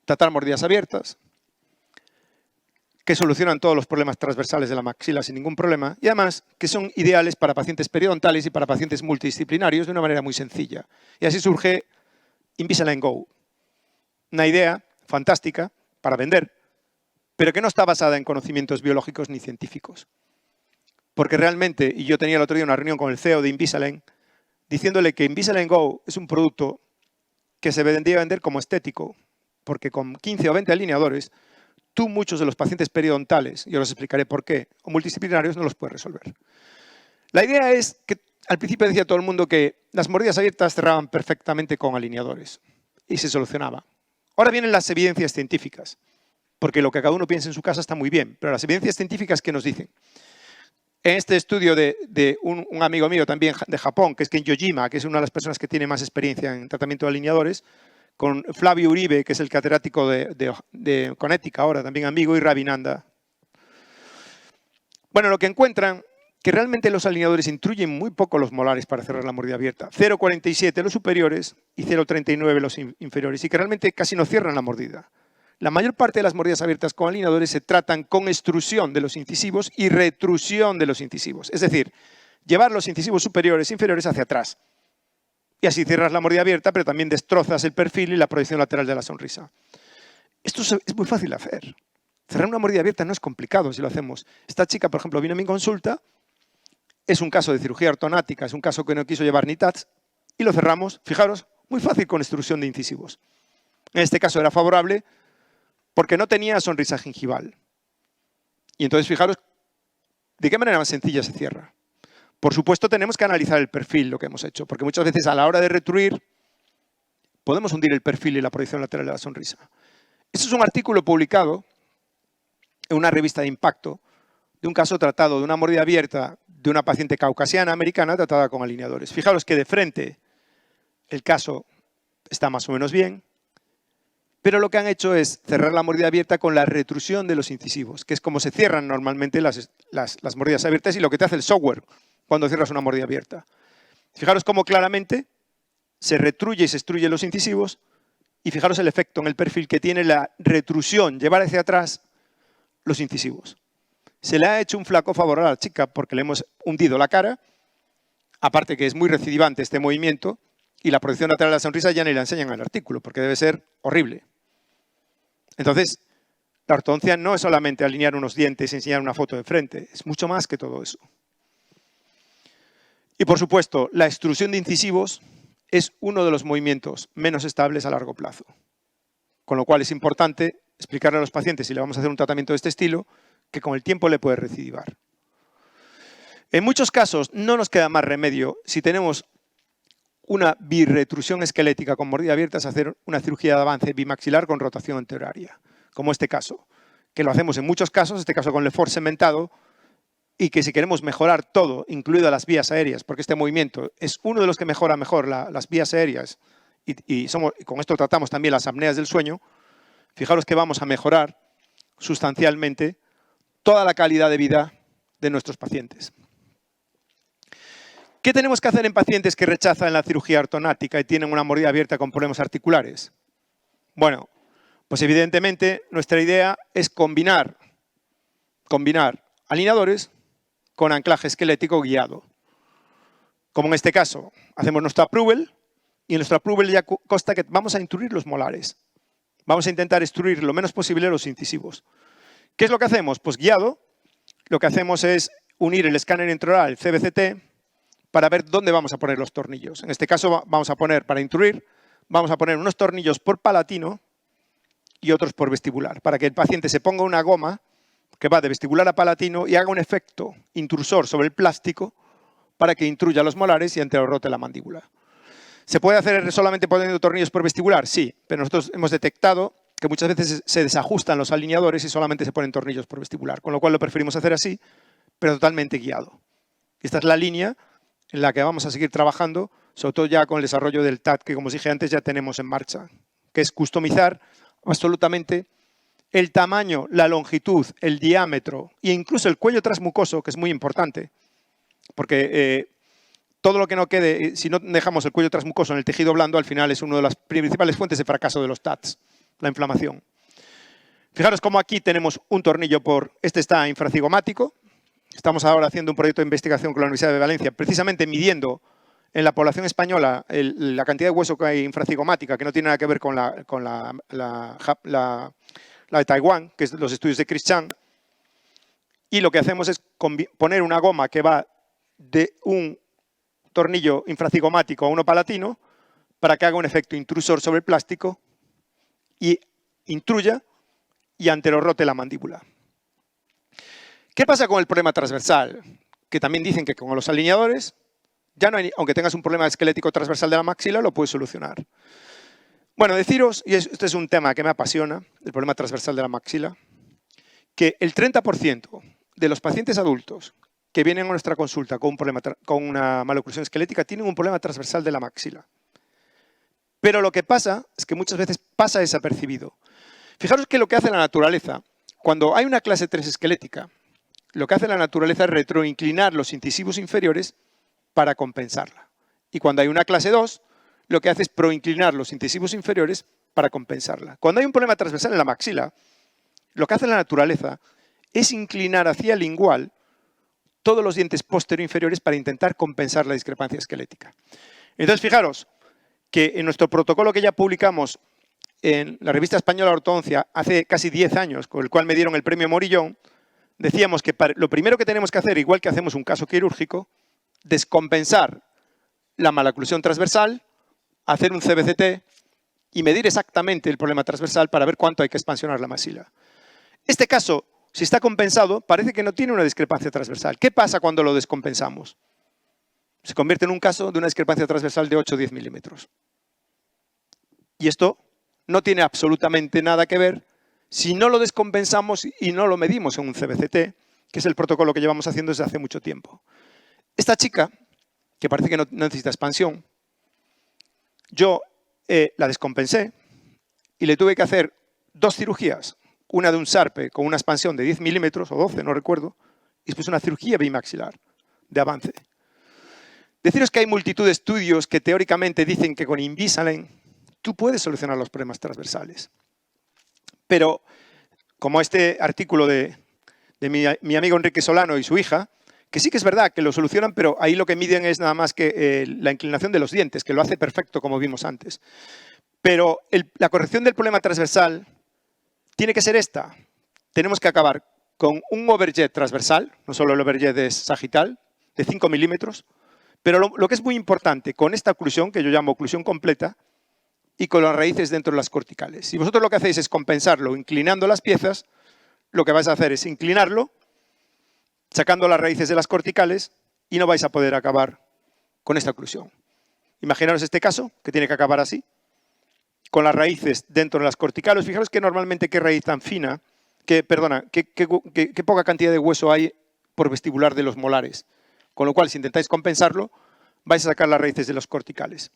tratar mordidas abiertas, que solucionan todos los problemas transversales de la maxila sin ningún problema y además que son ideales para pacientes periodontales y para pacientes multidisciplinarios de una manera muy sencilla. Y así surge Invisalign Go, una idea fantástica para vender, pero que no está basada en conocimientos biológicos ni científicos. Porque realmente, y yo tenía el otro día una reunión con el CEO de Invisalign, diciéndole que Invisalign Go es un producto que se debería vender como estético, porque con 15 o 20 alineadores, tú muchos de los pacientes periodontales, y os explicaré por qué, o multidisciplinarios, no los puedes resolver. La idea es que al principio decía todo el mundo que las mordidas abiertas cerraban perfectamente con alineadores y se solucionaba. Ahora vienen las evidencias científicas, porque lo que cada uno piensa en su casa está muy bien, pero las evidencias científicas, ¿qué nos dicen? En este estudio de un amigo mío también de Japón, que es Ken Yojima, que es una de las personas que tiene más experiencia en tratamiento de alineadores, con Flavio Uribe, que es el catedrático de Connecticut ahora, también amigo, y Ravinanda. Bueno, lo que encuentran, que realmente los alineadores intruyen muy poco los molares para cerrar la mordida abierta. 0,47 los superiores y 0,39 los inferiores, y que realmente casi no cierran la mordida. La mayor parte de las mordidas abiertas con alineadores se tratan con extrusión de los incisivos y retrusión de los incisivos. Es decir, llevar los incisivos superiores e inferiores hacia atrás. Y así cierras la mordida abierta, pero también destrozas el perfil y la proyección lateral de la sonrisa. Esto es muy fácil de hacer. Cerrar una mordida abierta no es complicado si lo hacemos. Esta chica, por ejemplo, vino a mi consulta, es un caso de cirugía ortonática, es un caso que no quiso llevar ni TATS, y lo cerramos, fijaros, muy fácil con extrusión de incisivos. En este caso era favorable porque no tenía sonrisa gingival. Y entonces, fijaros, ¿de qué manera más sencilla se cierra? Por supuesto, tenemos que analizar el perfil, lo que hemos hecho, porque muchas veces a la hora de retruir podemos hundir el perfil y la proyección lateral de la sonrisa. Este es un artículo publicado en una revista de impacto de un caso tratado de una mordida abierta de una paciente caucasiana americana tratada con alineadores. Fijaros que de frente el caso está más o menos bien, pero lo que han hecho es cerrar la mordida abierta con la retrusión de los incisivos, que es como se cierran normalmente las mordidas abiertas y lo que te hace el software cuando cierras una mordida abierta. Fijaros cómo claramente se retruye y se extruye los incisivos y fijaros el efecto en el perfil que tiene la retrusión, llevar hacia atrás los incisivos. Se le ha hecho un flaco favor a la chica porque le hemos hundido la cara, aparte que es muy recidivante este movimiento, y la proyección lateral de la sonrisa ya ni la enseñan en el artículo porque debe ser horrible. Entonces, la ortodoncia no es solamente alinear unos dientes y enseñar una foto de frente, es mucho más que todo eso. Y por supuesto, la extrusión de incisivos es uno de los movimientos menos estables a largo plazo. Con lo cual es importante explicarle a los pacientes, si le vamos a hacer un tratamiento de este estilo, que con el tiempo le puede recidivar. En muchos casos no nos queda más remedio, si tenemos una birretrusión esquelética con mordida abierta, es hacer una cirugía de avance bimaxilar con rotación antehoraria, como este caso, que lo hacemos en muchos casos, este caso con Lefort cementado, y que si queremos mejorar todo, incluidas las vías aéreas, porque este movimiento es uno de los que mejora mejor las vías aéreas, y con esto tratamos también las apneas del sueño, fijaros que vamos a mejorar sustancialmente toda la calidad de vida de nuestros pacientes. ¿Qué tenemos que hacer en pacientes que rechazan la cirugía ortonática y tienen una mordida abierta con problemas articulares? Bueno, pues evidentemente nuestra idea es combinar alineadores con anclaje esquelético guiado. Como en este caso, hacemos nuestro approval y en nuestra probabilidad consta que vamos a intruir los molares. Vamos a intentar extruir lo menos posible los incisivos. ¿Qué es lo que hacemos? Pues guiado, lo que hacemos es unir el escáner intraoral, el CBCT, para ver dónde vamos a poner los tornillos. En este caso vamos a poner, para intruir, vamos a poner unos tornillos por palatino y otros por vestibular, para que el paciente se ponga una goma que va de vestibular a palatino y haga un efecto intrusor sobre el plástico para que intruya los molares y anterorrote la mandíbula. ¿Se puede hacer solamente poniendo tornillos por vestibular? Sí, pero nosotros hemos detectado que muchas veces se desajustan los alineadores y solamente se ponen tornillos por vestibular, con lo cual lo preferimos hacer así, pero totalmente guiado. Esta es la línea en la que vamos a seguir trabajando, sobre todo ya con el desarrollo del TAT, que como os dije antes ya tenemos en marcha, que es customizar absolutamente el tamaño, la longitud, el diámetro e incluso el cuello transmucoso, que es muy importante, porque todo lo que no quede, si no dejamos el cuello transmucoso en el tejido blando, al final es una de las principales fuentes de fracaso de los TATs, la inflamación. Fijaros cómo aquí tenemos un tornillo este está infracigomático. Estamos ahora haciendo un proyecto de investigación con la Universidad de Valencia, precisamente midiendo en la población española la cantidad de hueso que hay infracigomática, que no tiene nada que ver con la de Taiwán, que es los estudios de Chris Chang. Y lo que hacemos es poner una goma que va de un tornillo infracigomático a uno palatino para que haga un efecto intrusor sobre el plástico y intruya y anterorrote la mandíbula. ¿Qué pasa con el problema transversal? Que también dicen que con los alineadores, ya no hay, aunque tengas un problema esquelético transversal de la maxila, lo puedes solucionar. Bueno, deciros, y este es un tema que me apasiona, el problema transversal de la maxila, que el 30% de los pacientes adultos que vienen a nuestra consulta con una maloclusión esquelética tienen un problema transversal de la maxila. Pero lo que pasa es que muchas veces pasa desapercibido. Fijaros que lo que hace la naturaleza, cuando hay una clase 3 esquelética, lo que hace la naturaleza es retroinclinar los incisivos inferiores para compensarla. Y cuando hay una clase 2, lo que hace es proinclinar los incisivos inferiores para compensarla. Cuando hay un problema transversal en la maxila, lo que hace la naturaleza es inclinar hacia el lingual todos los dientes posterior-inferiores para intentar compensar la discrepancia esquelética. Entonces, fijaros que en nuestro protocolo que ya publicamos en la revista española de ortodoncia hace casi 10 años, con el cual me dieron el premio Morillón, decíamos que lo primero que tenemos que hacer, igual que hacemos un caso quirúrgico, descompensar la maloclusión transversal, hacer un CBCT y medir exactamente el problema transversal para ver cuánto hay que expansionar la maxila. Este caso, si está compensado, parece que no tiene una discrepancia transversal. ¿Qué pasa cuando lo descompensamos? Se convierte en un caso de una discrepancia transversal de 8 o 10 milímetros. Y esto no tiene absolutamente nada que ver si no lo descompensamos y no lo medimos en un CBCT, que es el protocolo que llevamos haciendo desde hace mucho tiempo. Esta chica, que parece que no necesita expansión, yo la descompensé y le tuve que hacer 2 cirugías, una de un SARPE con una expansión de 10 milímetros o 12, no recuerdo, y después una cirugía bimaxilar de avance. Deciros que hay multitud de estudios que teóricamente dicen que con Invisalign tú puedes solucionar los problemas transversales. Pero, como este artículo de mi amigo Enrique Solano y su hija, que sí que es verdad que lo solucionan, pero ahí lo que miden es nada más que la inclinación de los dientes, que lo hace perfecto como vimos antes. Pero la corrección del problema transversal tiene que ser esta. Tenemos que acabar con un overjet transversal, no solo el overjet es sagital, de 5 milímetros, pero lo que es muy importante, con esta oclusión, que yo llamo oclusión completa, y con las raíces dentro de las corticales. Si vosotros lo que hacéis es compensarlo inclinando las piezas, lo que vais a hacer es inclinarlo, sacando las raíces de las corticales, y no vais a poder acabar con esta oclusión. Imaginaros este caso, que tiene que acabar así, con las raíces dentro de las corticales. Fijaros que normalmente qué raíz tan fina, qué poca cantidad de hueso hay por vestibular de los molares. Con lo cual, si intentáis compensarlo, vais a sacar las raíces de los corticales.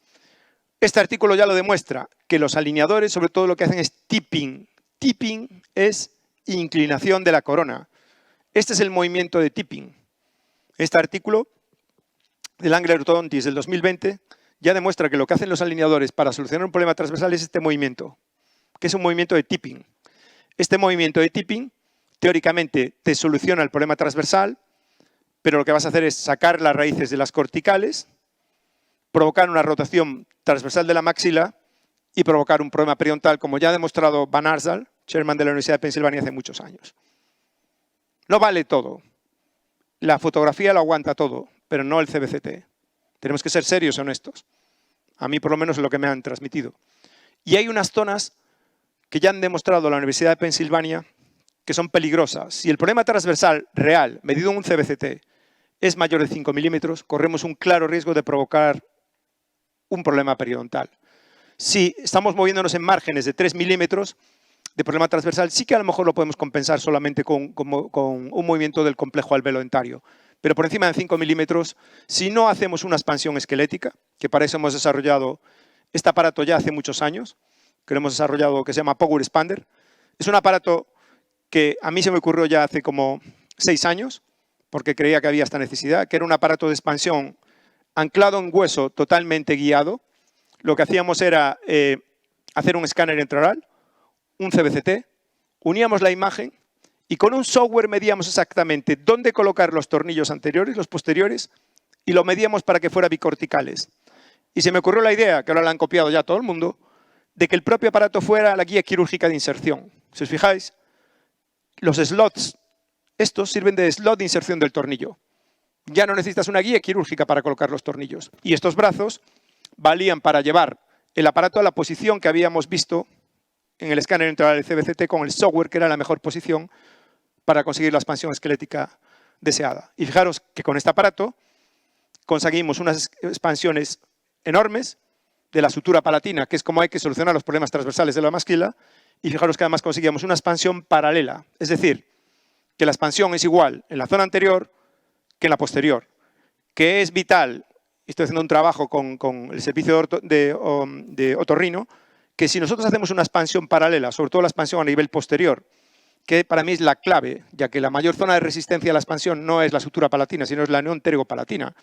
Este artículo ya lo demuestra, que los alineadores sobre todo lo que hacen es tipping. Tipping es inclinación de la corona. Este es el movimiento de tipping. Este artículo del Angler Orthodontics del 2020 ya demuestra que lo que hacen los alineadores para solucionar un problema transversal es este movimiento, que es un movimiento de tipping. Este movimiento de tipping, teóricamente, te soluciona el problema transversal, pero lo que vas a hacer es sacar las raíces de las corticales provocar una rotación transversal de la maxila y provocar un problema periodontal, como ya ha demostrado Van Arsdal, chairman de la Universidad de Pensilvania hace muchos años. No vale todo. La fotografía lo aguanta todo, pero no el CBCT. Tenemos que ser serios y honestos. A mí, por lo menos, es lo que me han transmitido. Y hay unas zonas que ya han demostrado la Universidad de Pensilvania que son peligrosas. Si el problema transversal real, medido en un CBCT, es mayor de 5 milímetros, corremos un claro riesgo de provocar un problema periodontal. Si estamos moviéndonos en márgenes de 3 milímetros de problema transversal, sí que a lo mejor lo podemos compensar solamente con un movimiento del complejo alveolo-dentario. Pero por encima de 5 milímetros, si no hacemos una expansión esquelética, que para eso hemos desarrollado este aparato ya hace muchos años, que lo hemos desarrollado, que se llama Power Expander, es un aparato que a mí se me ocurrió ya hace como 6 años, porque creía que había esta necesidad, que era un aparato de expansión anclado en hueso, totalmente guiado. Lo que hacíamos era hacer un escáner intraoral, un CBCT, uníamos la imagen y con un software medíamos exactamente dónde colocar los tornillos anteriores, los posteriores, y lo medíamos para que fuera bicorticales. Y se me ocurrió la idea, que ahora la han copiado ya todo el mundo, de que el propio aparato fuera la guía quirúrgica de inserción. Si os fijáis, los slots, estos sirven de slot de inserción del tornillo. Ya no necesitas una guía quirúrgica para colocar los tornillos. Y estos brazos valían para llevar el aparato a la posición que habíamos visto en el escáner intraoral del CBCT con el software, que era la mejor posición para conseguir la expansión esquelética deseada. Y fijaros que con este aparato conseguimos unas expansiones enormes de la sutura palatina, que es como hay que solucionar los problemas transversales de la maxila, y fijaros que además conseguíamos una expansión paralela, es decir, que la expansión es igual en la zona anterior que en la posterior, que es vital. Estoy haciendo un trabajo con el servicio de otorrino, que si nosotros hacemos una expansión paralela, sobre todo la expansión a nivel posterior, que para mí es la clave, ya que la mayor zona de resistencia a la expansión no es la sutura palatina, sino es la unión pterigopalatina,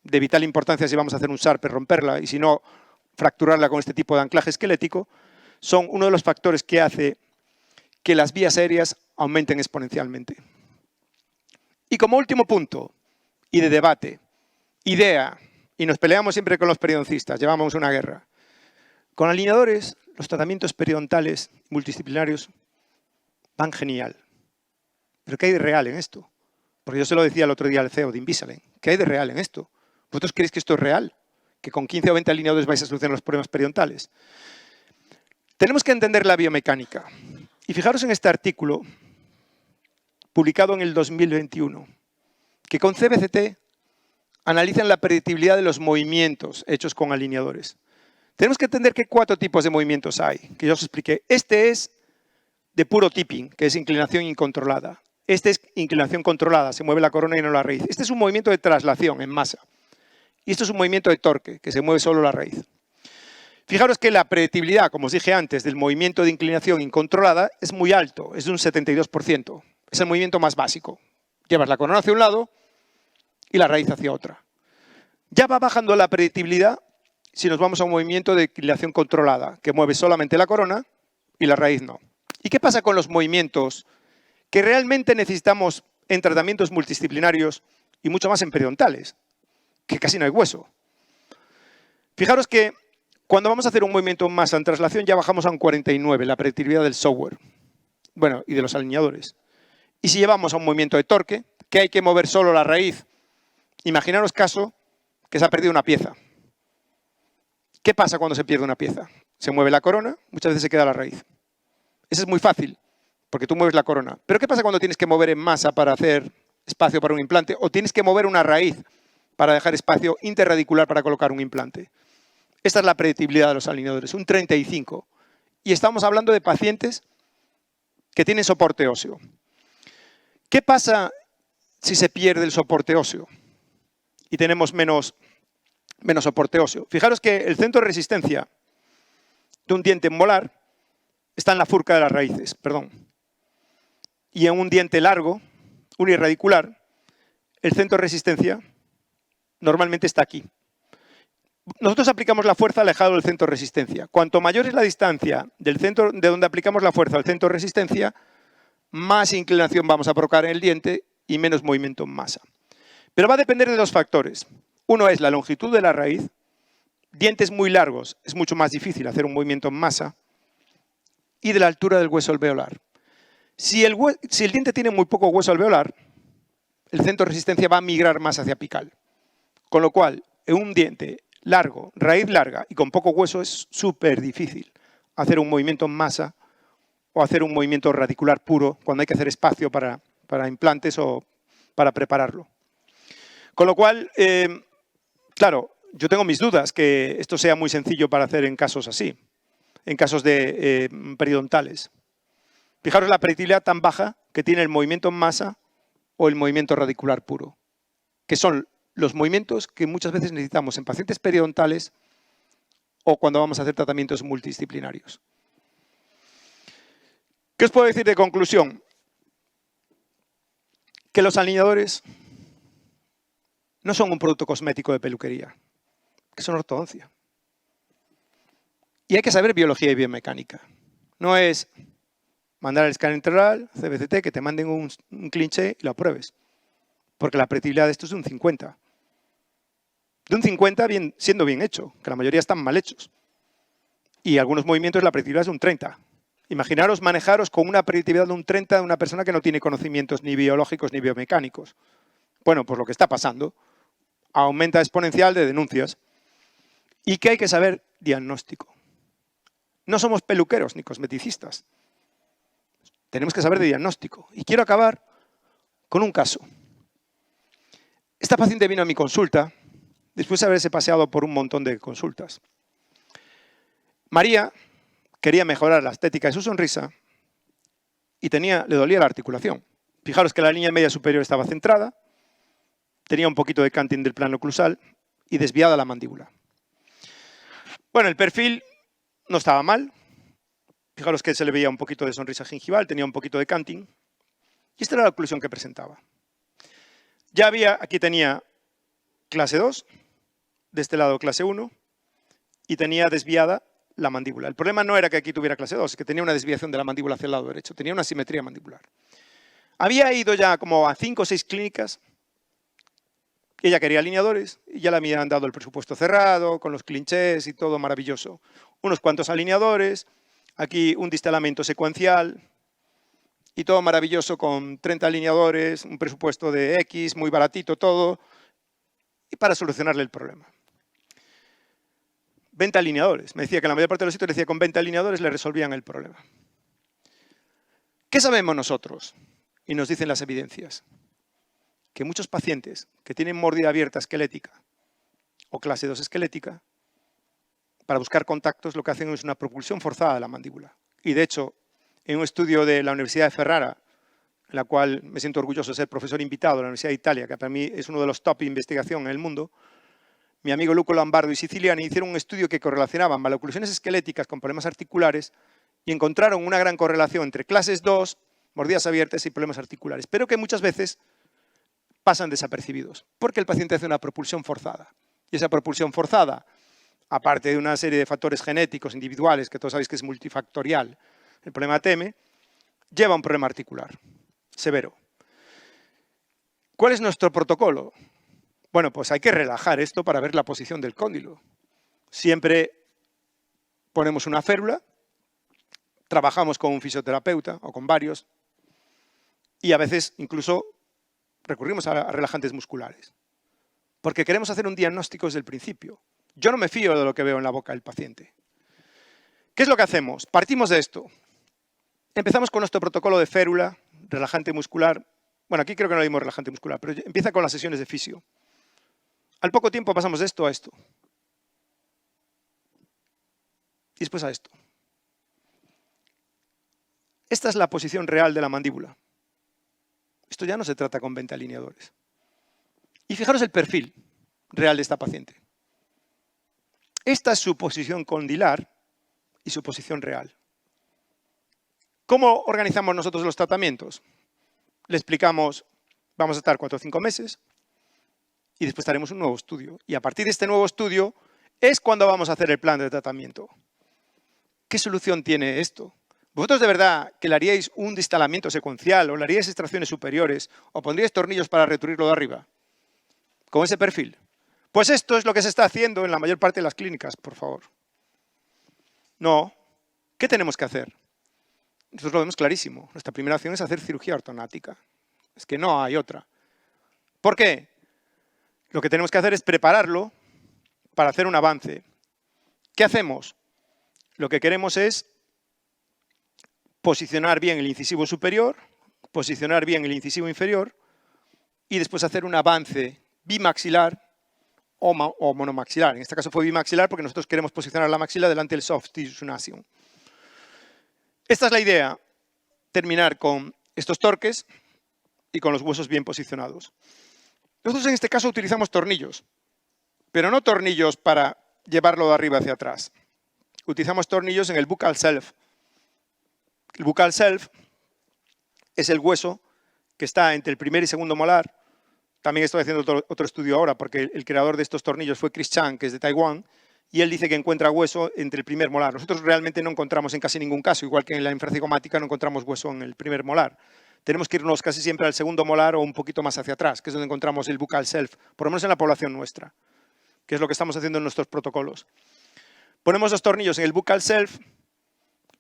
de vital importancia si vamos a hacer un SARP, romperla, y si no, fracturarla con este tipo de anclaje esquelético, son uno de los factores que hace que las vías aéreas aumenten exponencialmente. Y como último punto, y de debate, idea, y nos peleamos siempre con los periodoncistas, llevamos una guerra. Con alineadores, los tratamientos periodontales multidisciplinarios van genial. ¿Pero qué hay de real en esto? Porque yo se lo decía el otro día al CEO de Invisalign. ¿Qué hay de real en esto? ¿Vosotros creéis que esto es real? ¿Que con 15 o 20 alineadores vais a solucionar los problemas periodontales? Tenemos que entender la biomecánica. Y fijaros en este artículo, publicado en el 2021, que con CBCT analizan la predictibilidad de los movimientos hechos con alineadores. Tenemos que entender que 4 tipos de movimientos hay, que yo os expliqué. Este es de puro tipping, que es inclinación incontrolada. Este es inclinación controlada, se mueve la corona y no la raíz. Este es un movimiento de traslación en masa. Y esto es un movimiento de torque, que se mueve solo la raíz. Fijaros que la predictibilidad, como os dije antes, del movimiento de inclinación incontrolada es muy alto, es de un 72%. Es el movimiento más básico. Llevas la corona hacia un lado y la raíz hacia otra. Ya va bajando la predictibilidad si nos vamos a un movimiento de inclinación controlada, que mueve solamente la corona y la raíz no. ¿Y qué pasa con los movimientos que realmente necesitamos en tratamientos multidisciplinarios y mucho más en periodontales, que casi no hay hueso? Fijaros que cuando vamos a hacer un movimiento en masa en traslación ya bajamos a un 49, la predictibilidad del software, bueno, y de los alineadores. Y si llevamos a un movimiento de torque, que hay que mover solo la raíz, imaginaros caso que se ha perdido una pieza. ¿Qué pasa cuando se pierde una pieza? Se mueve la corona, muchas veces se queda la raíz. Eso es muy fácil, porque tú mueves la corona. Pero ¿qué pasa cuando tienes que mover en masa para hacer espacio para un implante? O tienes que mover una raíz para dejar espacio interradicular para colocar un implante. Esta es la predictibilidad de los alineadores, un 35. Y estamos hablando de pacientes que tienen soporte óseo. ¿Qué pasa si se pierde el soporte óseo y tenemos menos soporte óseo? Fijaros que el centro de resistencia de un diente molar está en la furca de las raíces, y en un diente largo, unirradicular, el centro de resistencia normalmente está aquí. Nosotros aplicamos la fuerza alejado del centro de resistencia. Cuanto mayor es la distancia del centro de donde aplicamos la fuerza al centro de resistencia, más inclinación vamos a provocar en el diente y menos movimiento en masa. Pero va a depender de 2 factores. Uno es la longitud de la raíz dientes muy largos es mucho más difícil hacer un movimiento en masa, y de la altura del hueso alveolar. Si el diente tiene muy poco hueso alveolar, el centro de resistencia va a migrar más hacia apical. Con lo cual, en un diente largo, raíz larga y con poco hueso es súper difícil hacer un movimiento en masa o hacer un movimiento radicular puro cuando hay que hacer espacio para implantes o para prepararlo. Con lo cual, claro, yo tengo mis dudas que esto sea muy sencillo para hacer en casos así, en casos de periodontales. Fijaros la predictibilidad tan baja que tiene el movimiento en masa o el movimiento radicular puro, que son los movimientos que muchas veces necesitamos en pacientes periodontales o cuando vamos a hacer tratamientos multidisciplinarios. ¿Qué os puedo decir de conclusión? Que los alineadores no son un producto cosmético de peluquería, que son ortodoncia. Y hay que saber biología y biomecánica. No es mandar el escáner integral, CBCT, que te manden un cliché y lo apruebes. Porque la predictibilidad de esto es de un 50. De un 50 siendo bien hecho, que la mayoría están mal hechos. Y algunos movimientos la predictibilidad es de un 30. Imaginaros manejaros con una predictibilidad de un 30 de una persona que no tiene conocimientos ni biológicos ni biomecánicos. Bueno, pues lo que está pasando, aumenta exponencial de denuncias. Y que hay que saber diagnóstico. No somos peluqueros ni cosmeticistas. Tenemos que saber de diagnóstico. Y quiero acabar con un caso. Esta paciente vino a mi consulta después de haberse paseado por un montón de consultas. María quería mejorar la estética de su sonrisa y le dolía la articulación. Fijaros que la línea media superior estaba centrada, tenía un poquito de canting del plano oclusal y desviada la mandíbula. Bueno, el perfil no estaba mal. Fijaros que se le veía un poquito de sonrisa gingival, tenía un poquito de canting. Y esta era la oclusión que presentaba. Aquí tenía clase 2, de este lado clase 1, y tenía desviada la mandíbula. El problema no era que aquí tuviera clase 2, es que tenía una desviación de la mandíbula hacia el lado derecho, tenía una asimetría mandibular. Había ido ya como a 5 o 6 clínicas, ella quería alineadores, y ya le habían dado el presupuesto cerrado, con los clichés y todo maravilloso. Unos cuantos alineadores, aquí un distalamiento secuencial, y todo maravilloso con 30 alineadores, un presupuesto de X, muy baratito todo, y para solucionarle el problema. 20 alineadores. Me decía que en la mayor parte de los sitios le decía con 20 alineadores le resolvían el problema. ¿Qué sabemos nosotros? Y nos dicen las evidencias. Que muchos pacientes que tienen mordida abierta esquelética o clase 2 esquelética, para buscar contactos lo que hacen es una propulsión forzada de la mandíbula. Y de hecho, en un estudio de la Universidad de Ferrara, en la cual me siento orgulloso de ser profesor invitado de la Universidad de Italia, que para mí es uno de los top de investigación en el mundo, mi amigo Luco Lombardo y Siciliani hicieron un estudio que correlacionaban maloclusiones esqueléticas con problemas articulares y encontraron una gran correlación entre clases 2, mordidas abiertas y problemas articulares, pero que muchas veces pasan desapercibidos, porque el paciente hace una propulsión forzada. Y esa propulsión forzada, aparte de una serie de factores genéticos individuales, que todos sabéis que es multifactorial, el problema TM, lleva a un problema articular severo. ¿Cuál es nuestro protocolo? Bueno, pues hay que relajar esto para ver la posición del cóndilo. Siempre ponemos una férula, trabajamos con un fisioterapeuta o con varios y a veces incluso recurrimos a relajantes musculares. Porque queremos hacer un diagnóstico desde el principio. Yo no me fío de lo que veo en la boca del paciente. ¿Qué es lo que hacemos? Partimos de esto. Empezamos con nuestro protocolo de férula, relajante muscular. Bueno, aquí creo que no le dimos relajante muscular, pero empieza con las sesiones de fisio. Al poco tiempo pasamos de esto a esto. Y después a esto. Esta es la posición real de la mandíbula. Esto ya no se trata con 20 alineadores. Y fijaros el perfil real de esta paciente. Esta es su posición condilar y su posición real. ¿Cómo organizamos nosotros los tratamientos? Le explicamos, vamos a estar 4 o 5 meses y después haremos un nuevo estudio. Y a partir de este nuevo estudio es cuando vamos a hacer el plan de tratamiento. ¿Qué solución tiene esto? ¿Vosotros de verdad que le haríais un distalamiento secuencial o le haríais extracciones superiores o pondríais tornillos para returirlo de arriba? ¿Con ese perfil? Pues esto es lo que se está haciendo en la mayor parte de las clínicas, por favor. No. ¿Qué tenemos que hacer? Nosotros lo vemos clarísimo. Nuestra primera opción es hacer cirugía ortonática. Es que no hay otra. ¿Por qué? Lo que tenemos que hacer es prepararlo para hacer un avance. ¿Qué hacemos? Lo que queremos es posicionar bien el incisivo superior, posicionar bien el incisivo inferior y después hacer un avance bimaxilar o monomaxilar. En este caso fue bimaxilar porque nosotros queremos posicionar la maxila delante del soft tissue nation. Esta es la idea, terminar con estos torques y con los huesos bien posicionados. Nosotros en este caso utilizamos tornillos, pero no tornillos para llevarlo de arriba hacia atrás. Utilizamos tornillos en el buccal self. El buccal self es el hueso que está entre el primer y segundo molar. También estoy haciendo otro estudio ahora porque el creador de estos tornillos fue Chris Chang, que es de Taiwán, y él dice que encuentra hueso entre el primer molar. Nosotros realmente no encontramos en casi ningún caso, igual que en la infracigomática no encontramos hueso en el primer molar. Tenemos que irnos casi siempre al segundo molar o un poquito más hacia atrás, que es donde encontramos el buccal self, por lo menos en la población nuestra, que es lo que estamos haciendo en nuestros protocolos. Ponemos los tornillos en el buccal self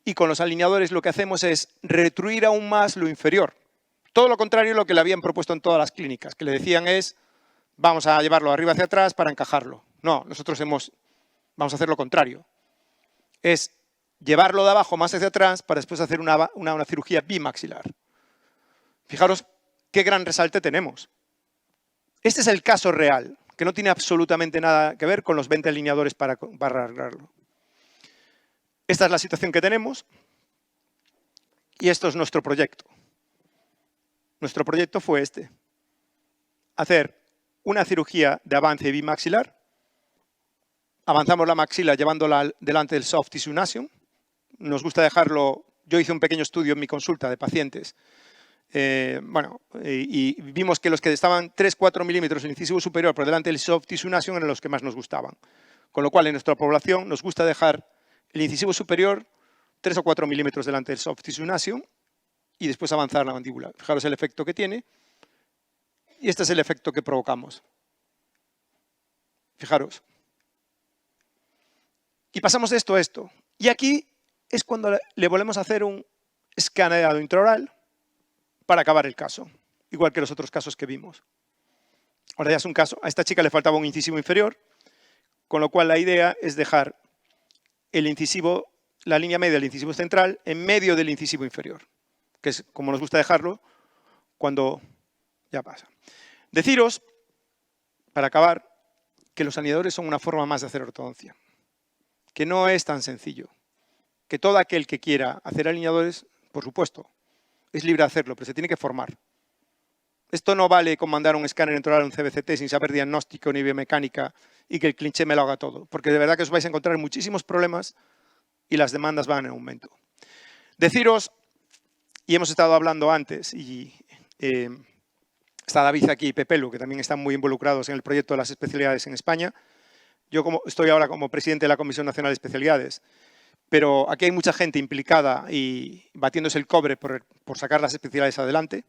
y con los alineadores lo que hacemos es retruir aún más lo inferior. Todo lo contrario a lo que le habían propuesto en todas las clínicas, que le decían es, vamos a llevarlo de arriba hacia atrás para encajarlo. No, nosotros vamos a hacer lo contrario. Es llevarlo de abajo más hacia atrás para después hacer una cirugía bimaxilar. Fijaros qué gran resalte tenemos. Este es el caso real, que no tiene absolutamente nada que ver con los 20 alineadores para arreglarlo. Esta es la situación que tenemos y esto es nuestro proyecto. Nuestro proyecto fue este. Hacer una cirugía de avance bimaxilar. Avanzamos la maxila llevándola delante del soft tissue nation. Nos gusta dejarlo. Yo hice un pequeño estudio en mi consulta de pacientes. Y vimos que los que estaban 3-4 milímetros el incisivo superior por delante del soft tissue nation eran los que más nos gustaban. Con lo cual, en nuestra población nos gusta dejar el incisivo superior 3 o 4 milímetros delante del soft tissue nation y después avanzar la mandíbula. Fijaros el efecto que tiene. Y este es el efecto que provocamos. Fijaros. Y pasamos de esto a esto. Y aquí es cuando le volvemos a hacer un escaneado intraoral para acabar el caso. Igual que los otros casos que vimos. Ahora ya es un caso. A esta chica le faltaba un incisivo inferior, con lo cual la idea es dejar el incisivo, la línea media del incisivo central en medio del incisivo inferior, que es como nos gusta dejarlo cuando ya pasa. Deciros, para acabar, que los alineadores son una forma más de hacer ortodoncia, que no es tan sencillo, que todo aquel que quiera hacer alineadores, por supuesto, es libre de hacerlo, pero se tiene que formar. Esto no vale con mandar un escáner intraoral a un CBCT sin saber diagnóstico ni biomecánica y que el cliché me lo haga todo, porque de verdad que os vais a encontrar muchísimos problemas y las demandas van en aumento. Deciros, y hemos estado hablando antes, y está David aquí y Pepelu, que también están muy involucrados en el proyecto de las especialidades en España. Yo estoy ahora como presidente de la Comisión Nacional de Especialidades, pero aquí hay mucha gente implicada y batiéndose el cobre por sacar las especialidades adelante.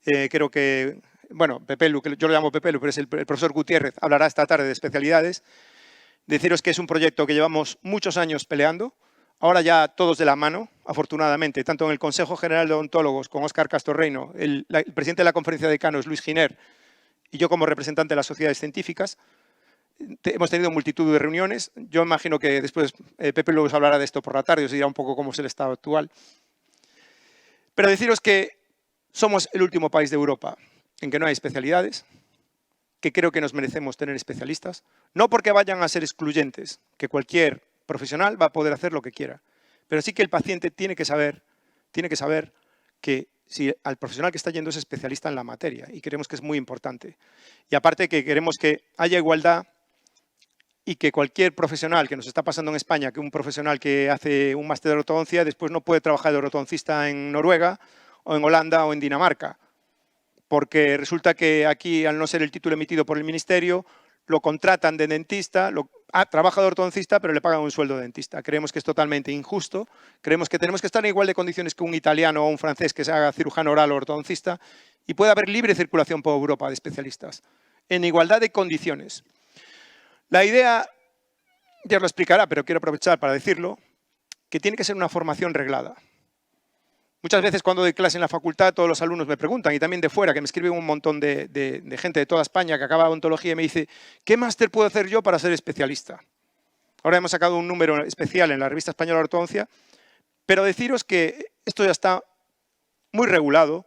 Creo que, bueno, Pepelu, que yo lo llamo Pepelu, pero es el profesor Gutiérrez, hablará esta tarde de especialidades. Deciros que es un proyecto que llevamos muchos años peleando, ahora ya todos de la mano, afortunadamente, tanto en el Consejo General de Odontólogos con Óscar Castorreino, el presidente de la Conferencia de Decanos, Luis Giner, y yo como representante de las sociedades científicas. Hemos tenido multitud de reuniones. Yo imagino que después Pepe luego os hablará de esto por la tarde, os dirá un poco cómo es el estado actual. Pero deciros que somos el último país de Europa en que no hay especialidades, que creo que nos merecemos tener especialistas, no porque vayan a ser excluyentes, que cualquier profesional va a poder hacer lo que quiera, pero sí que el paciente tiene que saber que si al profesional que está yendo es especialista en la materia, y creemos que es muy importante. Y aparte que queremos que haya igualdad y que cualquier profesional, que nos está pasando en España, que un profesional que hace un máster de ortodoncia después no puede trabajar de ortodoncista en Noruega o en Holanda o en Dinamarca, porque resulta que aquí, al no ser el título emitido por el ministerio, lo contratan de dentista, trabaja de ortodoncista, pero le pagan un sueldo de dentista. Creemos que es totalmente injusto, creemos que tenemos que estar en igual de condiciones que un italiano o un francés que se haga cirujano oral o ortodoncista, y puede haber libre circulación por Europa de especialistas, en igualdad de condiciones. La idea, ya os lo explicará, pero quiero aprovechar para decirlo, que tiene que ser una formación reglada. Muchas veces cuando doy clase en la facultad, todos los alumnos me preguntan, y también de fuera, que me escriben un montón de gente de toda España que acaba odontología y me dice, ¿qué máster puedo hacer yo para ser especialista? Ahora hemos sacado un número especial en la revista española de ortodoncia, pero deciros que esto ya está muy regulado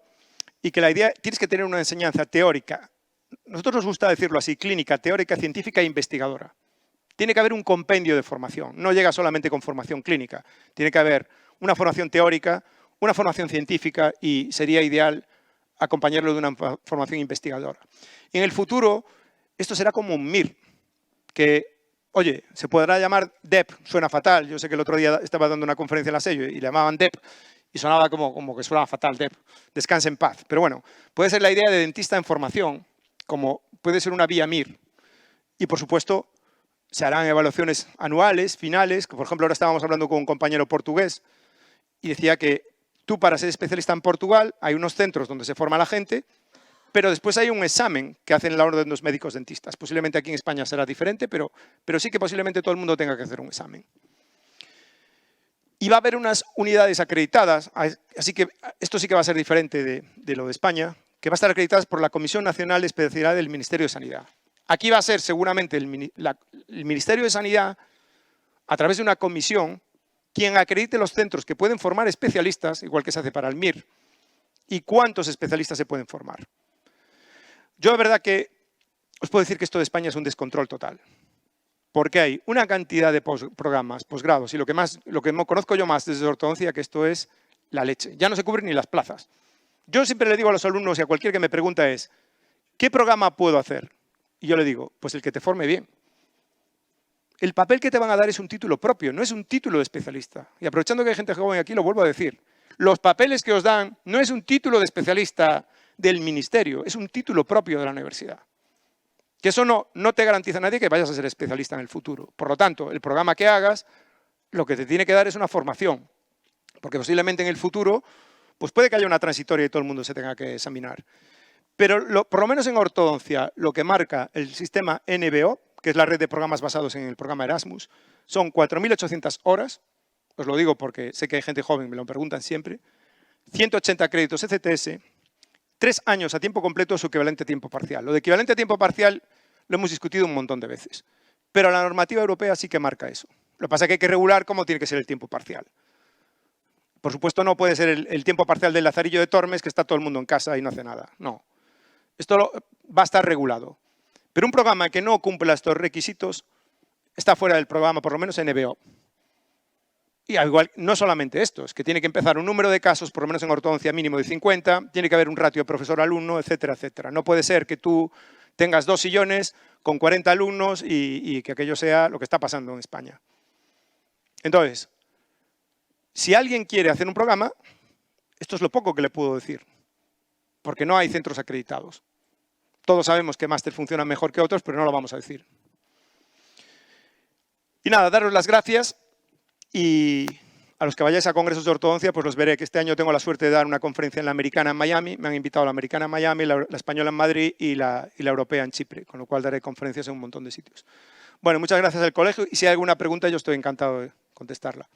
y que la idea, tienes que tener una enseñanza teórica. Nosotros nos gusta decirlo así, clínica, teórica, científica e investigadora. Tiene que haber un compendio de formación, no llega solamente con formación clínica. Tiene que haber una formación teórica, una formación científica y sería ideal acompañarlo de una formación investigadora. Y en el futuro, esto será como un MIR, que, oye, se podrá llamar DEP, suena fatal. Yo sé que el otro día estaba dando una conferencia en la Sello y le llamaban DEP y sonaba como que sonaba fatal, DEP, descanse en paz. Pero bueno, puede ser la idea de dentista en formación, como puede ser una vía MIR. Y, por supuesto, se harán evaluaciones anuales, finales, que por ejemplo ahora estábamos hablando con un compañero portugués y decía que tú para ser especialista en Portugal hay unos centros donde se forma la gente, pero después hay un examen que hacen la orden de los médicos dentistas. Posiblemente aquí en España será diferente, pero sí que posiblemente todo el mundo tenga que hacer un examen. Y va a haber unas unidades acreditadas, así que esto sí que va a ser diferente de lo de España, que va a estar acreditadas por la Comisión Nacional de Especialidad del Ministerio de Sanidad. Aquí va a ser seguramente el Ministerio de Sanidad, a través de una comisión, quien acredite los centros que pueden formar especialistas, igual que se hace para el MIR, y cuántos especialistas se pueden formar. Yo de verdad que os puedo decir que esto de España es un descontrol total, porque hay una cantidad de programas, posgrados, y lo que conozco yo más desde ortodoncia, que esto es la leche. Ya no se cubren ni las plazas. Yo siempre le digo a los alumnos y a cualquier que me pregunta es, ¿qué programa puedo hacer? Y yo le digo, pues el que te forme bien. El papel que te van a dar es un título propio, no es un título de especialista. Y aprovechando que hay gente joven aquí, lo vuelvo a decir. Los papeles que os dan no es un título de especialista del ministerio, es un título propio de la universidad. Que eso no te garantiza a nadie que vayas a ser especialista en el futuro. Por lo tanto, el programa que hagas, lo que te tiene que dar es una formación. Porque posiblemente en el futuro, pues puede que haya una transitoria y todo el mundo se tenga que examinar. Pero por lo menos en ortodoncia, lo que marca el sistema NBO, que es la red de programas basados en el programa Erasmus, son 4.800 horas, os lo digo porque sé que hay gente joven, me lo preguntan siempre, 180 créditos ECTS, 3 años a tiempo completo su equivalente a tiempo parcial. Lo de equivalente a tiempo parcial lo hemos discutido un montón de veces, pero la normativa europea sí que marca eso. Lo que pasa es que hay que regular cómo tiene que ser el tiempo parcial. Por supuesto no puede ser el tiempo parcial del Lazarillo de Tormes, que está todo el mundo en casa y no hace nada, no. Esto va a estar regulado. Pero un programa que no cumpla estos requisitos está fuera del programa, por lo menos NBO. Y al igual, no solamente esto, es que tiene que empezar un número de casos, por lo menos en ortodoncia mínimo de 50, tiene que haber un ratio profesor-alumno, etcétera, etcétera. No puede ser que tú tengas 2 sillones con 40 alumnos y que aquello sea lo que está pasando en España. Entonces, si alguien quiere hacer un programa, esto es lo poco que le puedo decir, porque no hay centros acreditados. Todos sabemos que máster funcionan mejor que otros, pero no lo vamos a decir. Y nada, daros las gracias y a los que vayáis a congresos de ortodoncia, pues los veré, que este año tengo la suerte de dar una conferencia en la americana en Miami, me han invitado a la americana en Miami, la española en Madrid y la europea en Chipre, con lo cual daré conferencias en un montón de sitios. Bueno, muchas gracias al colegio y si hay alguna pregunta yo estoy encantado de contestarla.